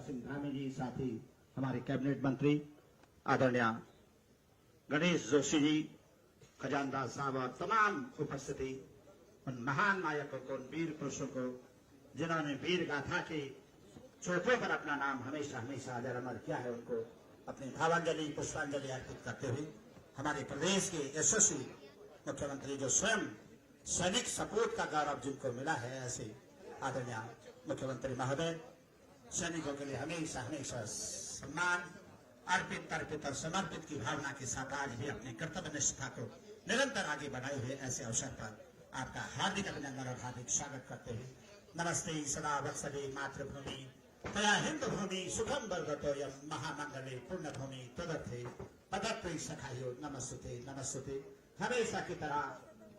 सिंह धामी जी, साथ ही हमारे कैबिनेट मंत्री आदरणीय गणेश जोशी जी, खजानदार साहब और तमाम उपस्थिति उन महान नायकों को, उन वीर पुरुषों को जिन्होंने वीर गाथा के चौथों पर अपना नाम हमेशा हमेशा अजर अमर किया है, उनको अपनी भावांजलि पुष्पांजलि अर्पित करते हुए हमारे प्रदेश के यशस्वी मुख्यमंत्री जो स्वयं सैनिक सपूत का गौरव जिनको मिला है, ऐसे आदरणीय मुख्यमंत्री महोदय सैनिकों के लिए हमेशा हमेशा सम्मान अर्पित और समर्पित की भावना के साथ आज भी अपने कर्तव्य निष्ठा को निरंतर आगे बढ़ाए हुए ऐसे अवसर पर आपका हार्दिक अभिनंदन और हार्दिक स्वागत करते हुए नमस्ते सदा वत्सले मातृभूमि तया हिंद भूमि सुखम वर्गतो यम महामंगले पुण्य भूमि तदर्थे पदत्व सखायो नमस्ते नमस्ते। हमेशा की तरह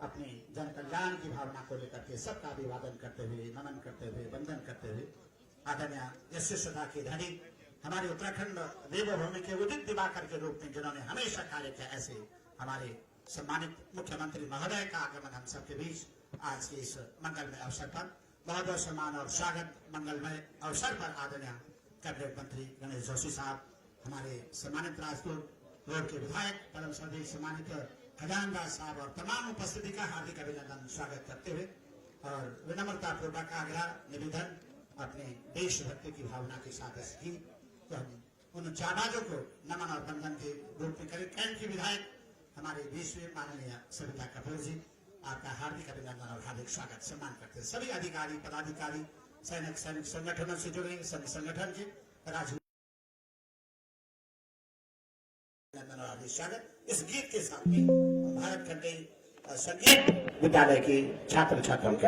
अपने जन कल्याण की भावना को लेकर के सबका अभिवादन करते हुए, नमन करते हुए, वंदन करते हुए आदरणीय यशस्वता के धनी हमारे उत्तराखंड देवभूमि के उदित दिवाकर के रूप में जिन्होंने हमेशा कार्य किया, ऐसे हमारे सम्मानित मुख्यमंत्री महोदय का आगमन हम सबके बीच आज के इस मंगलमय अवसर पर बहुत बहुत सम्मान और स्वागत। मंगलमय अवसर पर आदरणीय कैबिनेट मंत्री गणेश जोशी साहब, हमारे सम्मानित राजकोट रोड के विधायक परम श्रद्धेय सम्मानित खजानदार साहब और तमाम उपस्थिति का हार्दिक अभिनंदन स्वागत करते हुए और विनम्रता पूर्वक आग्रह निवेदन अपने देशभक्ति की भावना के साथ की तो हम उन जाबाजों को नमन और वंदन के रूप में करें। कैंट के विधायक हमारे बीच में माननीय सविता कपूर जी, आपका हार्दिक अभिनंदन और हार्दिक स्वागत सम्मान करते हैं। सभी अधिकारी पदाधिकारी सैनिक संगठनों से जुड़े संगठन के राजनीति और हार्दिक स्वागत। इस गीत के साथ में भारत खंडे संगीत विद्यालय के छात्र छात्राओं के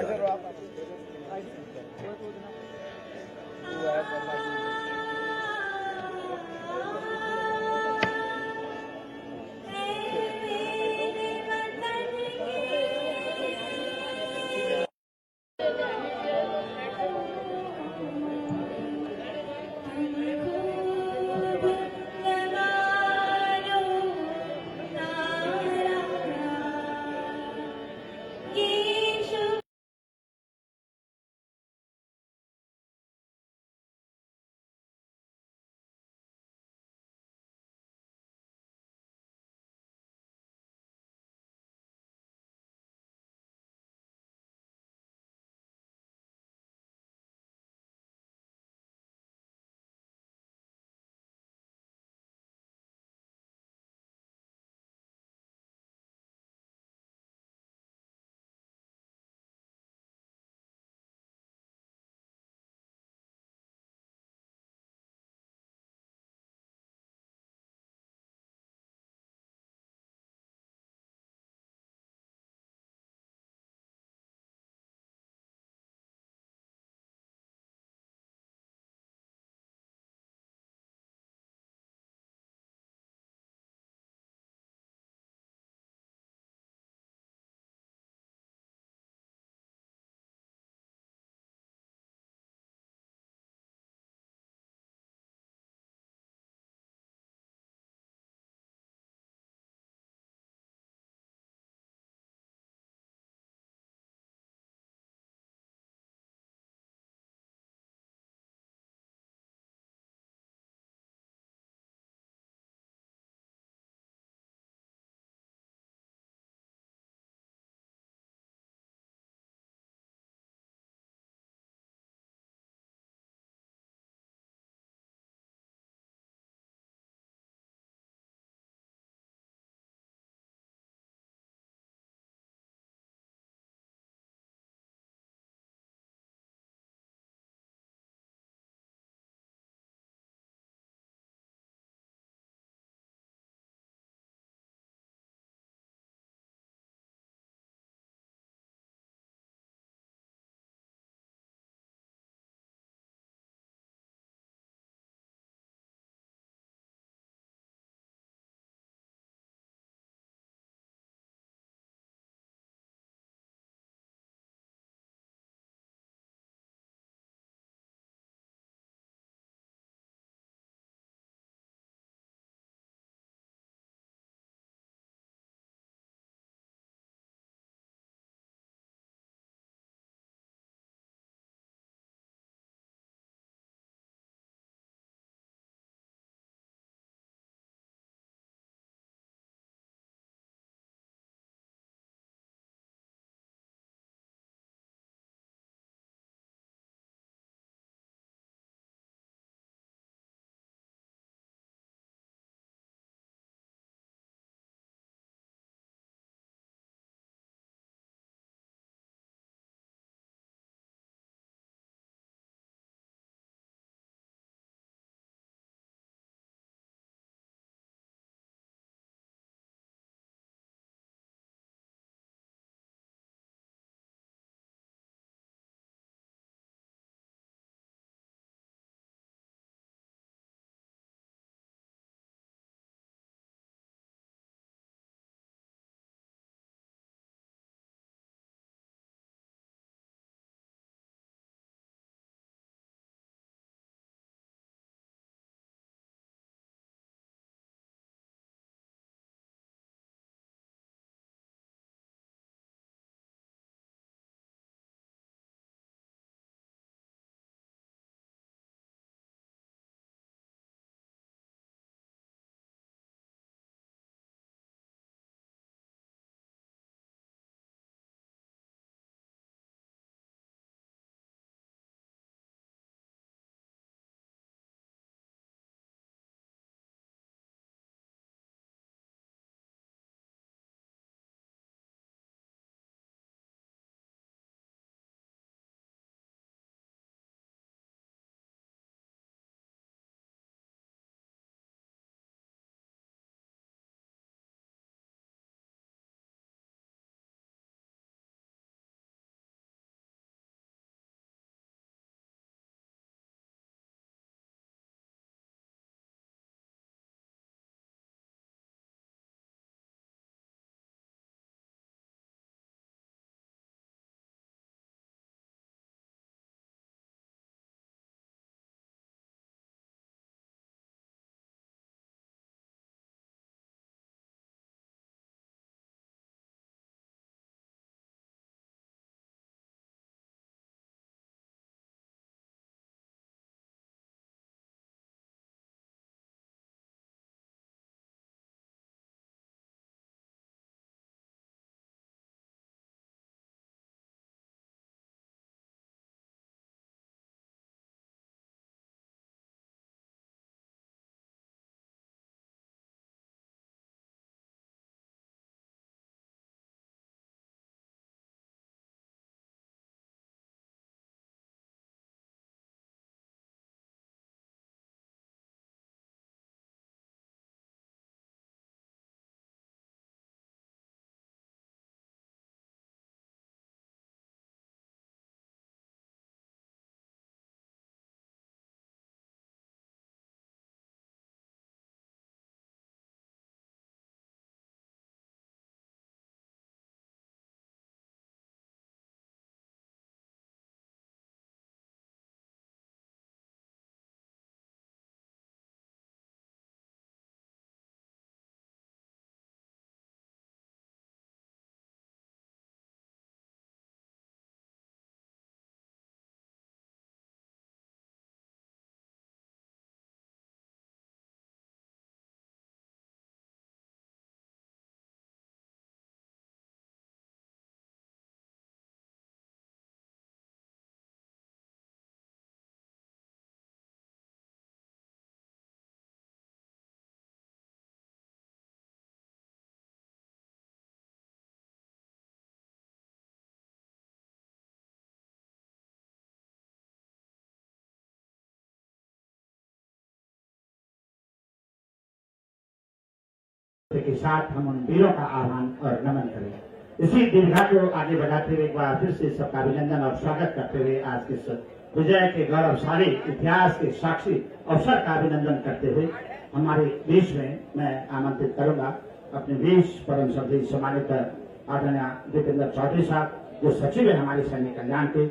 के साथ हम उन वीरों का आह्वान और नमन करें। इसी दीर्घा को आगे बढ़ाते हुए एक बार फिर से सबका अभिनंदन और स्वागत करते हुए आज के इस विजय के गौरवशाली इतिहास के साक्षी अवसर का अभिनंदन करते हुए हमारे देश में मैं आमंत्रित करूंगा अपने देश परम श्रद्धेय सम्मानित आदरणीय दीपेंद्र चौधरी साहब, जो सचिव है हमारे सैनिक कल्याण के,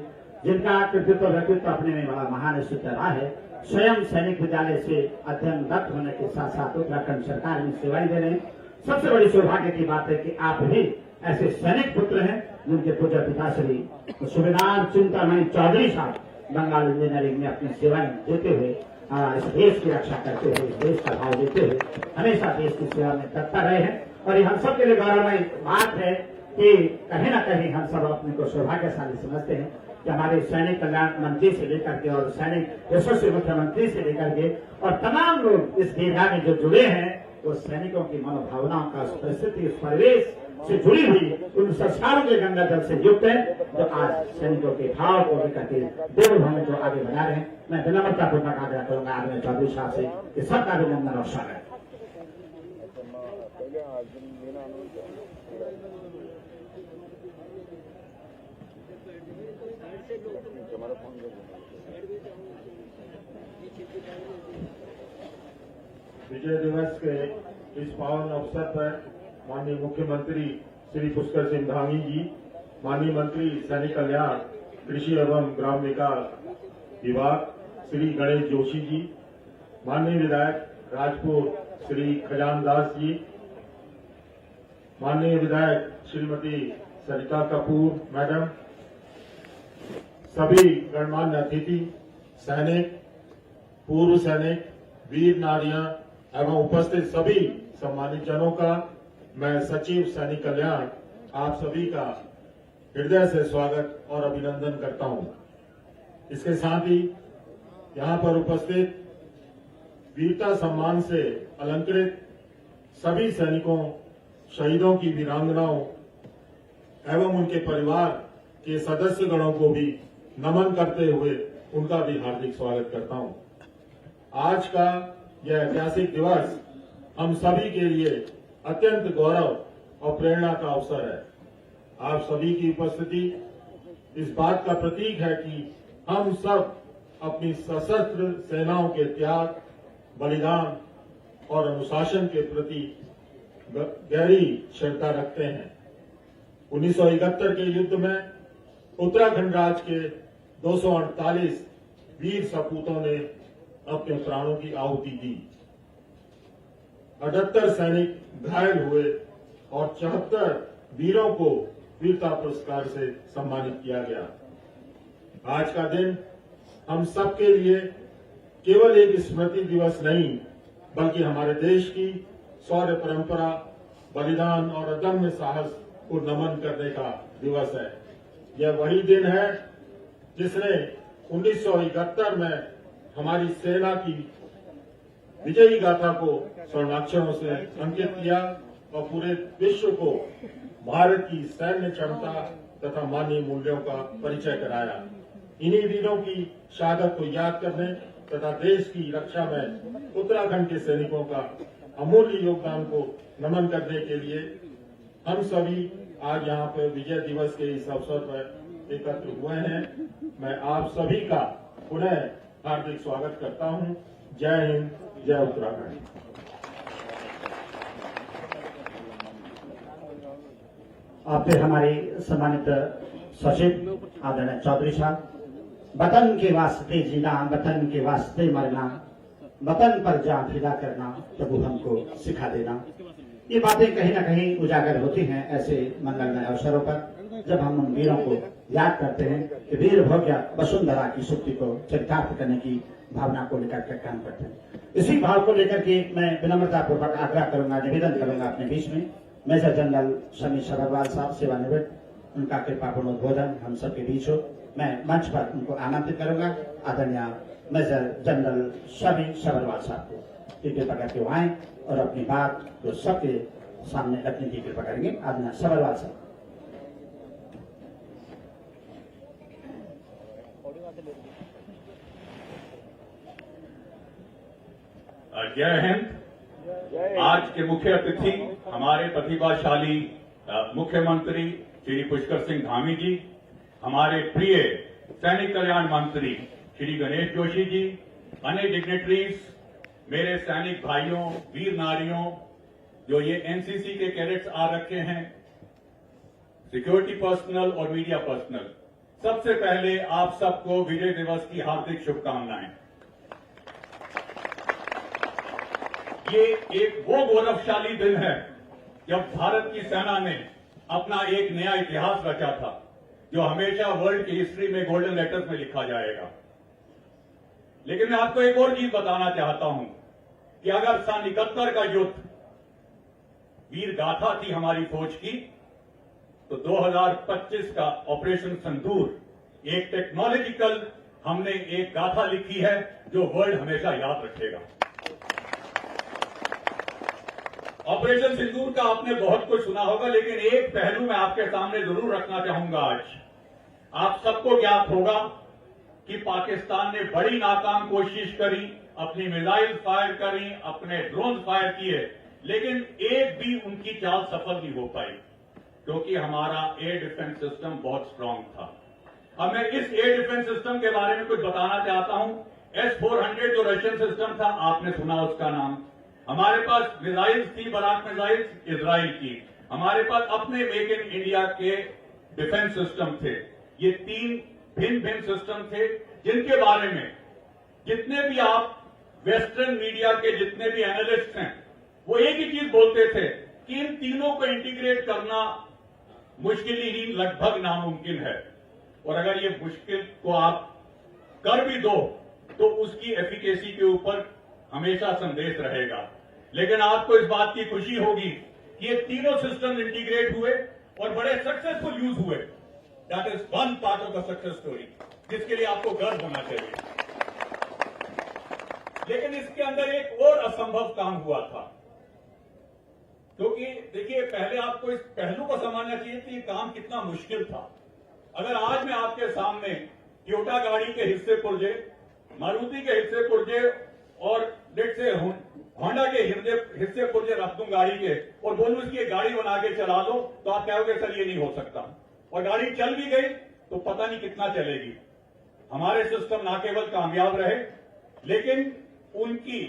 जिनका कृतित्व व्यक्तित्व अपने में बड़ा महान सिद्ध रहा है। स्वयं सैनिक विद्यालय से अध्ययनरत होने के साथ साथ उत्तराखंड सरकार में सेवाएं दे रहे हैं। सबसे बड़ी सौभाग्य की बात है कि आप भी ऐसे सैनिक पुत्र हैं जिनके पूज्य पिता श्री सुबेदार चिंतामणि चौधरी साहब बंगाल इंजीनियरिंग में अपनी सेवाएं देते हुए इस देश की रक्षा करते हुए, इस देश का भाव देते हुए हमेशा देश की सेवा में तत्पर रहे हैं। और ये हम सब के लिए गौरवमय बात है कि कहीं न कहीं हम सब अपने को सौभाग्यशाली समझते हैं कि हमारे सैनिक कल्याण मंत्री से लेकर के और सैनिक यशस्वी मुख्यमंत्री से लेकर के और तमाम लोग इस दीर्घा में जो जुड़े हैं वो सैनिकों की मनोभावनाओं का, उस परिस्थिति, उस परिवेश से जुड़ी हुई उन संस्कारों के गंगा जल से युक्त है जो आज सैनिकों के भाव को लेकर के देवभूमि को आगे बढ़ा रहे हैं। मैं विनम्रतापूर्वक आग्रह करूंगा आदरणीय चौधरी साहब से कि सबका अभिनंदन और स्वागत। विजय दिवस के इस पावन अवसर पर माननीय मुख्यमंत्री श्री पुष्कर सिंह धामी जी, माननीय मंत्री सैनिक कल्याण, कृषि एवं ग्राम विकास विभाग श्री गणेश जोशी जी, माननीय विधायक राजपुर श्री खजान दास जी, माननीय विधायक श्रीमती सरिता कपूर मैडम, सभी गणमान्य अतिथि, सैनिक, पूर्व सैनिक, वीर नारियां एवं उपस्थित सभी सम्मानित जनों का मैं सचिव सैनिक कल्याण आप सभी का हृदय से स्वागत और अभिनंदन करता हूं। इसके साथ ही यहां पर उपस्थित वीरता सम्मान से अलंकृत सभी सैनिकों, शहीदों की वीरांगनाओं एवं उनके परिवार के सदस्य गणों को भी नमन करते हुए उनका भी हार्दिक स्वागत करता हूं। आज का यह ऐतिहासिक दिवस हम सभी के लिए अत्यंत गौरव और प्रेरणा का अवसर है। आप सभी की उपस्थिति इस बात का प्रतीक है कि हम सब अपनी सशस्त्र सेनाओं के त्याग, बलिदान और अनुशासन के प्रति गहरी श्रद्धा रखते हैं। 1971 के युद्ध में उत्तराखंड राज्य के 248 वीर सपूतों ने अपने प्राणों की आहुति दी। 78 सैनिक घायल हुए और 74 वीरों को वीरता पुरस्कार से सम्मानित किया गया। आज का दिन हम सबके लिए केवल एक स्मृति दिवस नहीं, बल्कि हमारे देश की शौर्य परंपरा, बलिदान और अदम्य साहस को नमन करने का दिवस है। यह वही दिन है जिसने 1971 में हमारी सेना की विजयी गाथा को स्वर्णाक्षरों से अंकित किया और पूरे विश्व को भारत की सैन्य क्षमता तथा मानवीय मूल्यों का परिचय कराया। इन्हीं वीरों की शहादत को याद करने तथा देश की रक्षा में उत्तराखंड के सैनिकों का अमूल्य योगदान को नमन करने के लिए हम सभी आज यहाँ पर विजय दिवस के इस अवसर पर एकत्र हुए हैं। मैं आप सभी का पुनः हार्दिक स्वागत करता हूँ। जय हिंद, जय उत्तराखंड। आपने हमारे सम्मानित सचिव आदरणीय चौधरी साहब, वतन के वास्ते जीना, वतन के वास्ते मरना, वतन पर जान फिदा करना प्रभु हमको सिखा देना, ये बातें कहीं न कहीं उजागर होती हैं ऐसे मंगलमय अवसरों पर जब हम उन वीरों को याद करते हैं कि वीर भोग्य वसुंधरा की सुक्ति को चरितार्थ करने की भावना को लेकर के काम करते हैं। इसी भाव को लेकर के मैं विनम्रतापूर्वक आग्रह करूंगा, निवेदन करूंगा अपने बीच में मेजर जनरल समीर सबरवाल साहब सेवानिवृत्त, उनका कृपापूर्ण उद्बोधन हम सबके बीच हो। मैं मंच पर उनको आमंत्रित करूंगा। आदरणीय मेजर जनरल समीर सबरवाल साहब को कृपा करके आए और अपनी बात को सबके सामने रखने की कृपा करेंगे। आदरणीय सबरवाल साहब। जय हिंद। आज के मुख्य अतिथि हमारे प्रतिभाशाली मुख्यमंत्री श्री पुष्कर सिंह धामी जी, हमारे प्रिय सैनिक कल्याण मंत्री श्री गणेश जोशी जी, अन्य डिग्नेटरीज, मेरे सैनिक भाइयों, वीर नारियों, जो ये एनसीसी के कैडेट्स आ रखे हैं, सिक्योरिटी पर्सनल और मीडिया पर्सनल, सबसे पहले आप सबको विजय दिवस की हार्दिक शुभकामनाएं। ये एक वो गौरवशाली दिन है जब भारत की सेना ने अपना एक नया इतिहास रचा था, जो हमेशा वर्ल्ड की हिस्ट्री में गोल्डन लेटर्स में लिखा जाएगा। लेकिन मैं आपको एक और चीज बताना चाहता हूं कि अगर सन 71 का युद्ध वीर गाथा थी हमारी फौज की, तो 2025 का ऑपरेशन सिंदूर एक टेक्नोलॉजिकल हमने एक गाथा लिखी है जो वर्ल्ड हमेशा याद रखेगा। ऑपरेशन सिंदूर का आपने बहुत कुछ सुना होगा, लेकिन एक पहलू मैं आपके सामने जरूर रखना चाहूंगा। आज आप सबको ज्ञात होगा कि पाकिस्तान ने बड़ी नाकाम कोशिश करी, अपनी मिसाइल फायर करी, अपने ड्रोन फायर किए, लेकिन एक भी उनकी चाल सफल नहीं हो पाई, क्योंकि हमारा एयर डिफेंस सिस्टम बहुत स्ट्रांग था। अब मैं इस एयर डिफेंस सिस्टम के बारे में कुछ बताना चाहता हूं। S-400 जो रशियन सिस्टम था, आपने सुना उसका नाम। हमारे पास मिसाइल्स थी, बराक मिसाइल्स इजराइल की। हमारे पास अपने मेक इन इंडिया के डिफेंस सिस्टम थे। ये 3 भिन्न भिन्न सिस्टम थे, जिनके बारे में जितने भी आप वेस्टर्न मीडिया के जितने भी एनालिस्ट हैं, वो एक ही चीज बोलते थे कि इन तीनों को इंटीग्रेट करना मुश्किल ही लगभग नामुमकिन है, और अगर ये मुश्किल को आप कर भी दो तो उसकी एफिकेसी के ऊपर हमेशा संदेश रहेगा। लेकिन आपको इस बात की खुशी होगी कि ये तीनों सिस्टम इंटीग्रेट हुए और बड़े सक्सेसफुल यूज हुए। That is one part of the success story, जिसके लिए आपको गर्व होना चाहिए। लेकिन इसके अंदर एक और असंभव काम हुआ था, क्योंकि देखिए, पहले आपको इस पहलू को समझना चाहिए कि ये काम कितना मुश्किल था। अगर आज मैं आपके सामने टोयोटा गाड़ी के हिस्से पुर्जे, मारुति के हिस्से पुर्जे और लेट से होंडा के हिस्से पुर्जे रख दूं गाड़ी के और बोलूं इसकी गाड़ी बना के चला लो, तो आप कहोगे सर ये नहीं हो सकता, और गाड़ी चल भी गई तो पता नहीं कितना चलेगी। हमारे सिस्टम ना केवल कामयाब रहे, लेकिन उनकी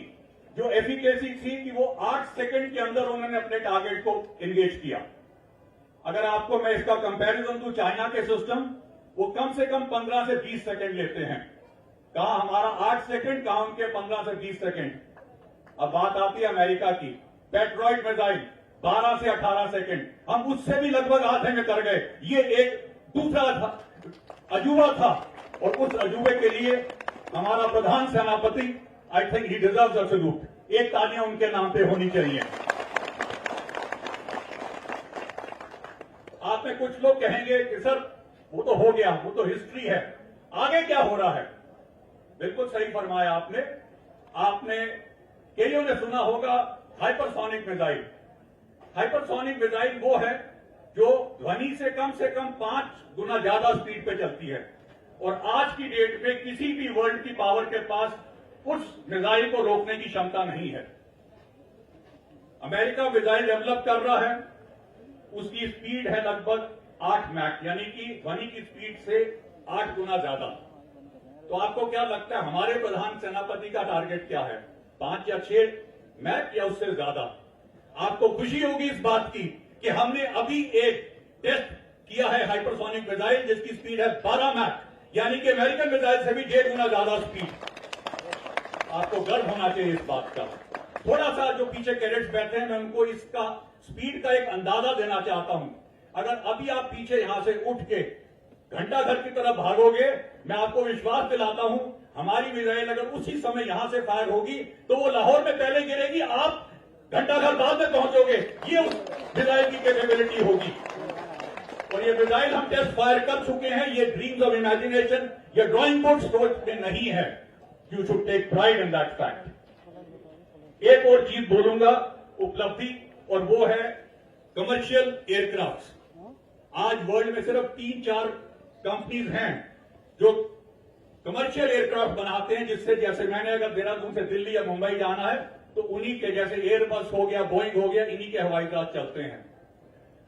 जो एफिकेसी थी कि वो 8 सेकंड के अंदर उन्होंने अपने टारगेट को एंगेज किया। अगर आपको मैं इसका कंपैरिजन दूं चाइना के सिस्टम, वो कम से कम 15 से 20 सेकंड लेते हैं। कहां हमारा 8 सेकंड, कहां उनके 15 से 20 सेकंड। अब बात आती है अमेरिका की, पेट्रॉइड मिसाइल 12 से 18 सेकंड, हम उससे भी लगभग आधे में कर गए। ये एक दूसरा था, अजूबा था, और उस अजूबे के लिए हमारा प्रधान सेनापति, I think he deserves a salute. एक तालियां उनके नाम पे होनी चाहिए। आप में कुछ लोग कहेंगे कि सर वो तो हो गया, वो तो हिस्ट्री है, आगे क्या हो रहा है। बिल्कुल सही फरमाया आपने। आपने कईयों ने सुना होगा हाइपरसोनिक मिसाइल। हाइपरसोनिक मिसाइल वो है जो ध्वनि से कम 5 गुना ज्यादा स्पीड पे चलती है, और आज की डेट में किसी भी वर्ल्ड की पावर के पास उस मिसाइल को रोकने की क्षमता नहीं है। अमेरिका मिसाइल डेवलप कर रहा है, उसकी स्पीड है लगभग 8 मैक, यानी कि ध्वनि की स्पीड से 8 गुना ज्यादा। तो आपको क्या लगता है हमारे प्रधान सेनापति का टारगेट क्या है, 5 या 6 मैक या उससे ज्यादा? आपको खुशी होगी इस बात की कि हमने अभी एक टेस्ट किया है हाइपरसोनिक मिसाइल जिसकी स्पीड है 12 मैक, यानी कि अमेरिकन मिसाइल से भी 1.5 गुना ज्यादा स्पीड। आपको गर्व होना चाहिए इस बात का। थोड़ा सा जो पीछे कैडेट्स बैठे हैं, मैं उनको इसका स्पीड का एक अंदाजा देना चाहता हूं। अगर अभी आप पीछे यहां से उठ के घंटाघर की तरफ भागोगे, मैं आपको विश्वास दिलाता हूं हमारी मिसाइल अगर उसी समय यहां से फायर होगी तो वो लाहौर में पहले गिरेगी, आप घंटाघर बाद में पहुंचोगे। ये उस मिसाइल की कैपेबिलिटी होगी। और ये मिसाइल हम टेस्ट फायर कर चुके हैं। ये ड्रीम्स ऑफ इमेजिनेशन या ड्राइंग बोर्ड स्टोर में नहीं है। You should take pride in that fact. एक और चीज बोलूंगा उपलब्धि, और वो है कमर्शियल एयरक्राफ्ट। आज वर्ल्ड में सिर्फ 3-4 कंपनीज हैं जो कमर्शियल एयरक्राफ्ट बनाते हैं, जिससे जैसे मैंने अगर देहरादून से दिल्ली या मुंबई जाना है तो उन्हीं के, जैसे एयरबस हो गया, बोइंग हो गया, इन्हीं के हवाई जहाज चलते हैं।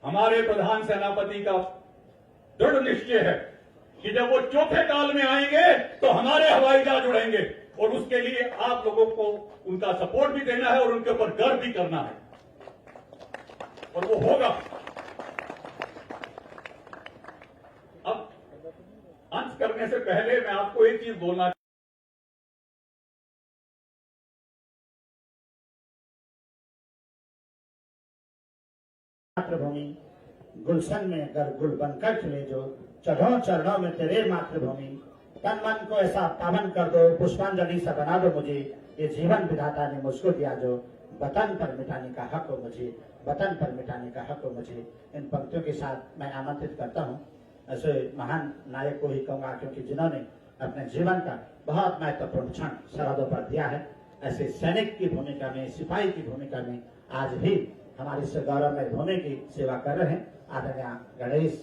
हमारे प्रधान सेनापति का दृढ़ निश्चय है कि जब वो चौथे काल में आएंगे तो हमारे हवाई जहाज उड़ेंगे, और उसके लिए आप लोगों को उनका सपोर्ट भी देना है और उनके ऊपर गर्व भी करना है, और वो होगा। अब अंत करने से पहले मैं आपको एक चीज बोलना, मातृभूमि गुलशन में अगर गुल बनकर खिले जो, चढ़ो चरणों में तेरे मातृभूमि, तन मन को ऐसा पावन कर दो, पुष्पांजलि सा बना दो मुझे, ये जीवन विधाता ने मुझको दिया जो, वतन पर मिटाने का हक हो मुझे, वतन पर मिटाने का हक हो मुझे। इन पंक्तियों के साथ मैं आमंत्रित करता हूँ ऐसे महान नायक को ही कहूंगा, क्योंकि जिन्होंने अपने जीवन का बहुत महत्वपूर्ण क्षण सरहदों पर दिया है। ऐसे सैनिक की भूमिका में, सिपाही की भूमिका में आज भी हमारी इस गौरवमय भूमि की सेवा कर रहे हैं आदरणीय गणेश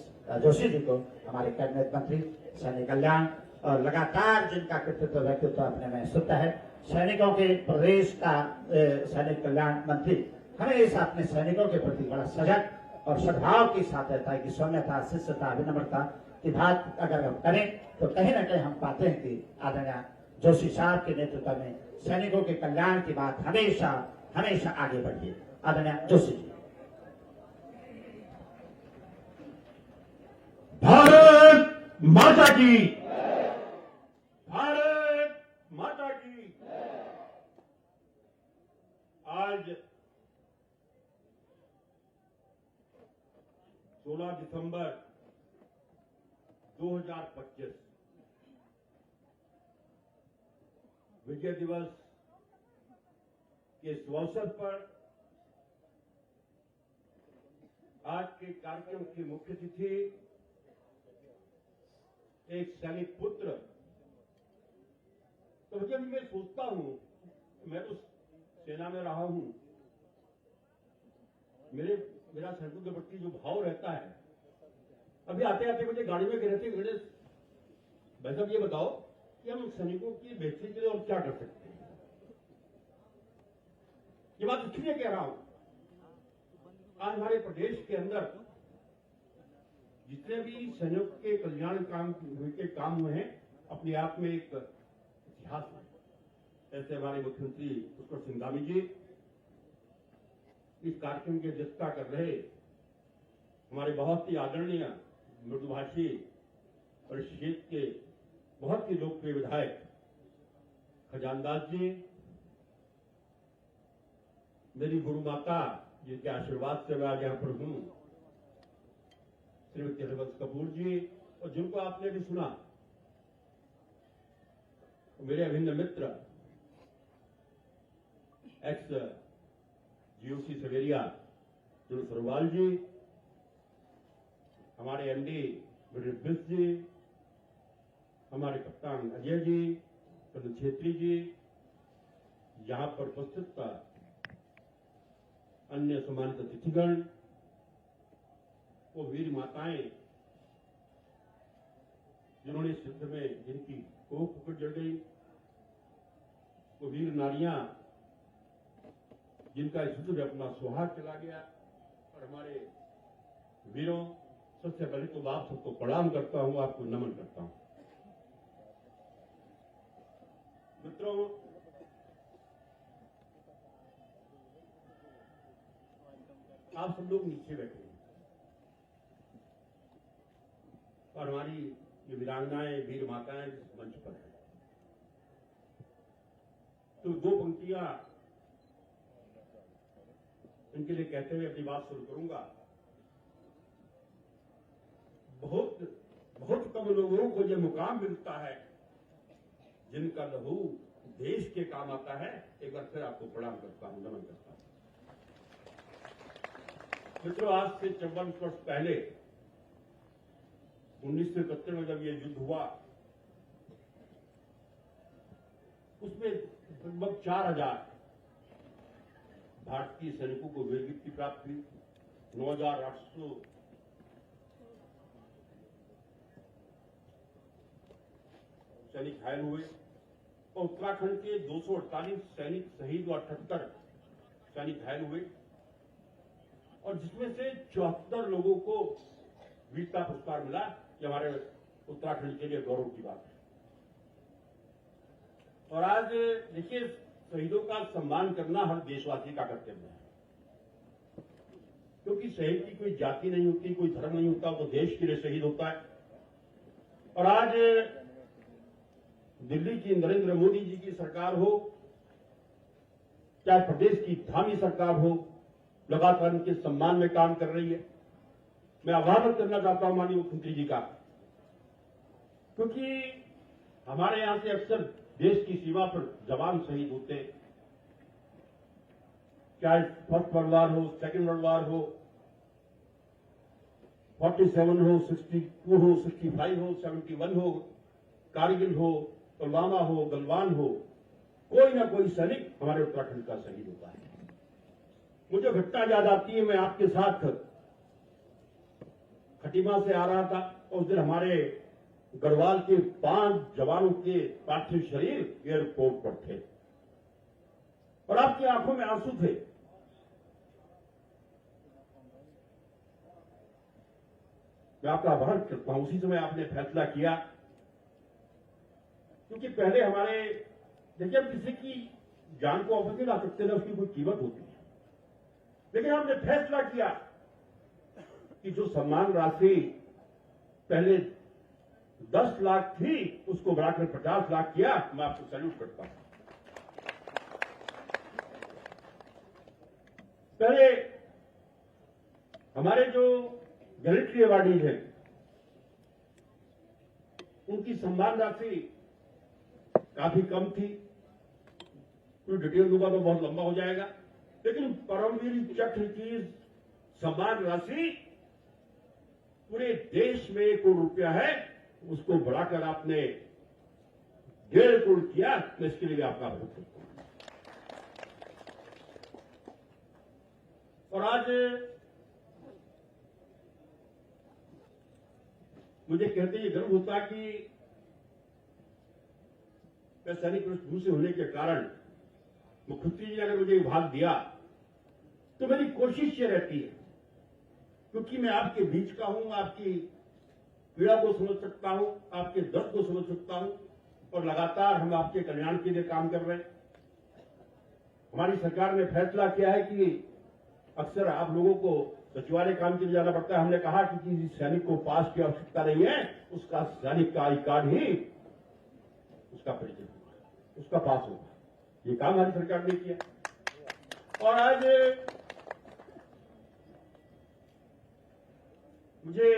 जोशी जी को, हमारे कैबिनेट मंत्री सैनिक कल्याण, और लगातार जिनका कृतित्व व्यक्तित्व अपने में सुप्त है। सैनिकों के प्रदेश का सैनिक कल्याण मंत्री हमेशा अपने सैनिकों के प्रति बड़ा सजग और सद्भाव के साथ रहता है कि सौम्यता, शिष्टता, विनम्रता की बात अगर हम करें तो कहीं ना कहीं हम पाते हैं कि आदरणीय जोशी साहब के नेतृत्व में सैनिकों के कल्याण की बात हमेशा हमेशा आगे बढ़ी है। आदरणीय जोशी जी। भारत माता की, भारत माता की। आज 16 दिसंबर 2025 विजय दिवस के इस अवसर पर आज के कार्यक्रम की मुख्य अतिथि एक सैनिक पुत्र। तो जब मैं सोचता हूं, मैं तो सेना में रहा हूं, मेरा सैनिकों के प्रति जो भाव रहता है, अभी आते आते मुझे गाड़ी में कह रहे थे, गणेश भाई साहब ये बताओ कि हम सैनिकों की बेहतरी के लिए और क्या कर सकते हैं। ये बात इसलिए कह रहा हूं, आज हमारे प्रदेश के अंदर जितने भी सैनिकों के कल्याण के काम हुए हैं, अपने आप में एक इतिहास है। ऐसे हमारे मुख्यमंत्री पुष्कर सिंह धामी जी इस कार्यक्रम की अध्यक्षता कर रहे, हमारे बहुत ही आदरणीय मृदुभाषी और इस क्षेत्र के बहुत ही लोकप्रिय विधायक खजानदास जी, मेरी गुरु माता जिनके आशीर्वाद से मैं आज यहां पर हूं, श्रीमती हरबंस कपूर जी, और जिनको आपने भी सुना, मेरे अभिन्न मित्र एक्स जीओसी सवेरिया जुल सरोवाल जी, हमारे एमडी बिस्ट जी, हमारे कप्तान अजय जी, प्रदीप छेत्री जी, यहां पर उपस्थित अन्य सम्मानित अतिथिगण, वो वीर माताएं जिन्होंने इस युद्ध में जिनकी कोख ऊपर जड़ गई, वो वीर नारियां जिनका इस युद्ध में अपना सुहाग चला गया, और हमारे वीरों, सबसे पहले तो आप सबको प्रणाम करता हूं, आपको नमन करता हूं। मित्रों, आप सब लोग नीचे बैठे हैं और हमारी ये वीरांगनाएं, वीर माताएं इस मंच पर हैं। तो दो पंक्तियां इनके लिए कहते हुए अपनी बात शुरू करूंगा। बहुत बहुत कम लोगों को यह मुकाम मिलता है जिनका लहू देश के काम आता है। एक बार फिर आपको प्रणाम करता हूं, नमन करता हूं। मित्रों, आज से 54 वर्ष पहले 1971 में जब ये युद्ध हुआ, उसमें लगभग 4000 भारतीय सैनिकों को वीरगति की प्राप्त हुई। 9800 सैनिक घायल हुए, और उत्तराखंड के 248 सैनिक शहीद व 78 सैनिक घायल हुए और जिसमें से 74 लोगों को वीरता पुरस्कार मिला। ये हमारे उत्तराखंड के लिए गौरव की बात है। और आज देखिए, शहीदों का सम्मान करना हर देशवासी का कर्तव्य है, क्योंकि शहीद की कोई जाति नहीं होती, कोई धर्म नहीं होता, वो देश के लिए शहीद होता है। और आज दिल्ली की नरेंद्र मोदी जी की सरकार हो, चाहे प्रदेश की धामी सरकार हो, लगातार उनके सम्मान में काम कर रही है। मैं आभार व्यक्त करना चाहता हूं माननीय मुख्यमंत्री जी का, क्योंकि हमारे यहां से अक्सर देश की सीमा पर जवान शहीद होते हैं, चाहे फर्स्ट वर्ल्ड वार हो, सेकेंड वर्ल्ड वार हो, 47 हो, 62 हो, 65 हो, 71 हो, कारगिल हो, पुलवामा हो, गलवान हो, कोई ना कोई सैनिक हमारे उत्तराखंड का शहीद होता है। मुझे घटना याद आती है, मैं आपके साथ खटीमा से आ रहा था और उस दिन हमारे गढ़वाल के 5 जवानों के पार्थिव शरीर एयरपोर्ट पर थे और आपकी आंखों में आंसू थे। मैं आपका आभार करता हूं। उसी समय आपने फैसला किया, क्योंकि पहले हमारे देखिए, अब किसी की जान को वापस नहीं ला सकते ना, उसकी कोई कीमत होती है, लेकिन आपने फैसला किया कि जो सम्मान राशि पहले 10 लाख थी उसको बढ़ाकर 50 लाख किया। मैं आपको सैल्यूट करता हूं। पहले हमारे जो मिलिट्री अवार्डीज हैं उनकी सम्मान राशि काफी कम थी, कोई डिटेल दूंगा तो बहुत लंबा हो जाएगा, लेकिन परमवीर चक्र की सम्मान राशि पूरे देश में 1 करोड़ रुपया है, उसको बढ़ाकर आपने 1.5 करोड़ किया। मैं इसके लिए आपका आभार करता हूं। और आज मुझे कहते ये गर्व होता कि मैं सैनिक पृष्ठभूमि से होने के कारण मुख्यमंत्री जी ने अगर मुझे विभाग दिया तो मेरी कोशिश ये रहती है, क्योंकि मैं आपके बीच का हूं, आपकी पीड़ा को समझ सकता हूं, आपके दर्द को समझ सकता हूं और लगातार हम आपके कल्याण के लिए काम कर रहे हैं। हमारी सरकार ने फैसला किया है कि अक्सर आप लोगों को सचिवालय काम के लिए जाना पड़ता है। हमने कहा कि किसी सैनिक को पास की आवश्यकता नहीं है, उसका सैनिक का आई कार्ड ही उसका परिचय होगा, उसका पास होगा। ये काम हमारी सरकार ने किया। और आज मुझे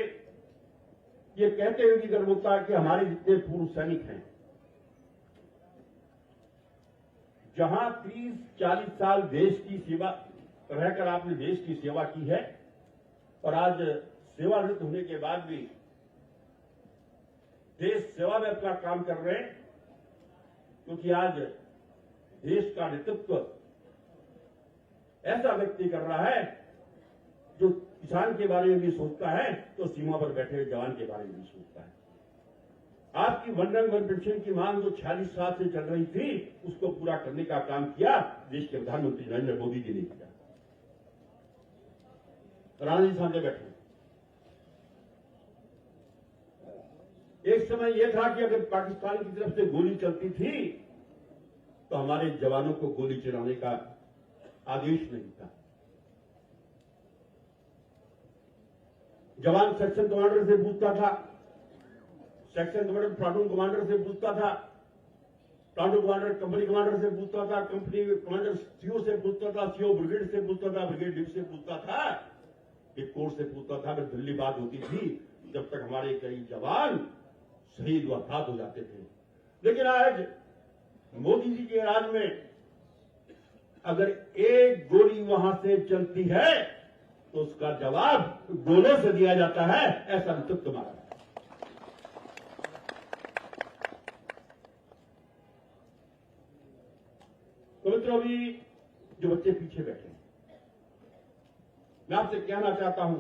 ये कहते हुए भी गर्व होता है कि हमारे जितने पूर्व सैनिक हैं, जहां 30-40 साल देश की सेवा रहकर आपने देश की सेवा की है और आज सेवानिवृत्त होने के बाद भी देश सेवा में अपना काम कर रहे हैं, क्योंकि आज देश का नेतृत्व ऐसा व्यक्ति कर रहा है जो किसान के बारे में भी सोचता है तो सीमा पर बैठे जवान के बारे में भी सोचता है। आपकी वन रैंक वन पेंशन की मांग जो 46 साल से चल रही थी, उसको पूरा करने का काम किया देश के प्रधानमंत्री नरेंद्र मोदी जी ने किया। राणा जी सामने बैठे। एक समय यह था कि अगर पाकिस्तान की तरफ से गोली चलती थी तो हमारे जवानों को गोली चलाने का आदेश नहीं था। जवान सेक्शन कमांडर से पूछता था, सेक्शन कमांडर प्लाटून कमांडर से पूछता था, प्लाटून कमांडर कंपनी कमांडर से पूछता था, कंपनी कमांडर सीओ से पूछता था, सीओ ब्रिगेड से पूछता था, ब्रिगेड डिप से पूछता था, एक कोर्ट से पूछता था। अगर दिल्ली बात होती थी जब तक हमारे कई जवान शहीद व हताहत हो जाते थे। लेकिन आज मोदी जी के राज में अगर एक गोली वहां से चलती है तो उसका जवाब गोलों से दिया जाता है। ऐसा नेतृत्व हमारा है। तो मित्रों, अभी जो बच्चे पीछे बैठे हैं, मैं आपसे कहना चाहता हूं,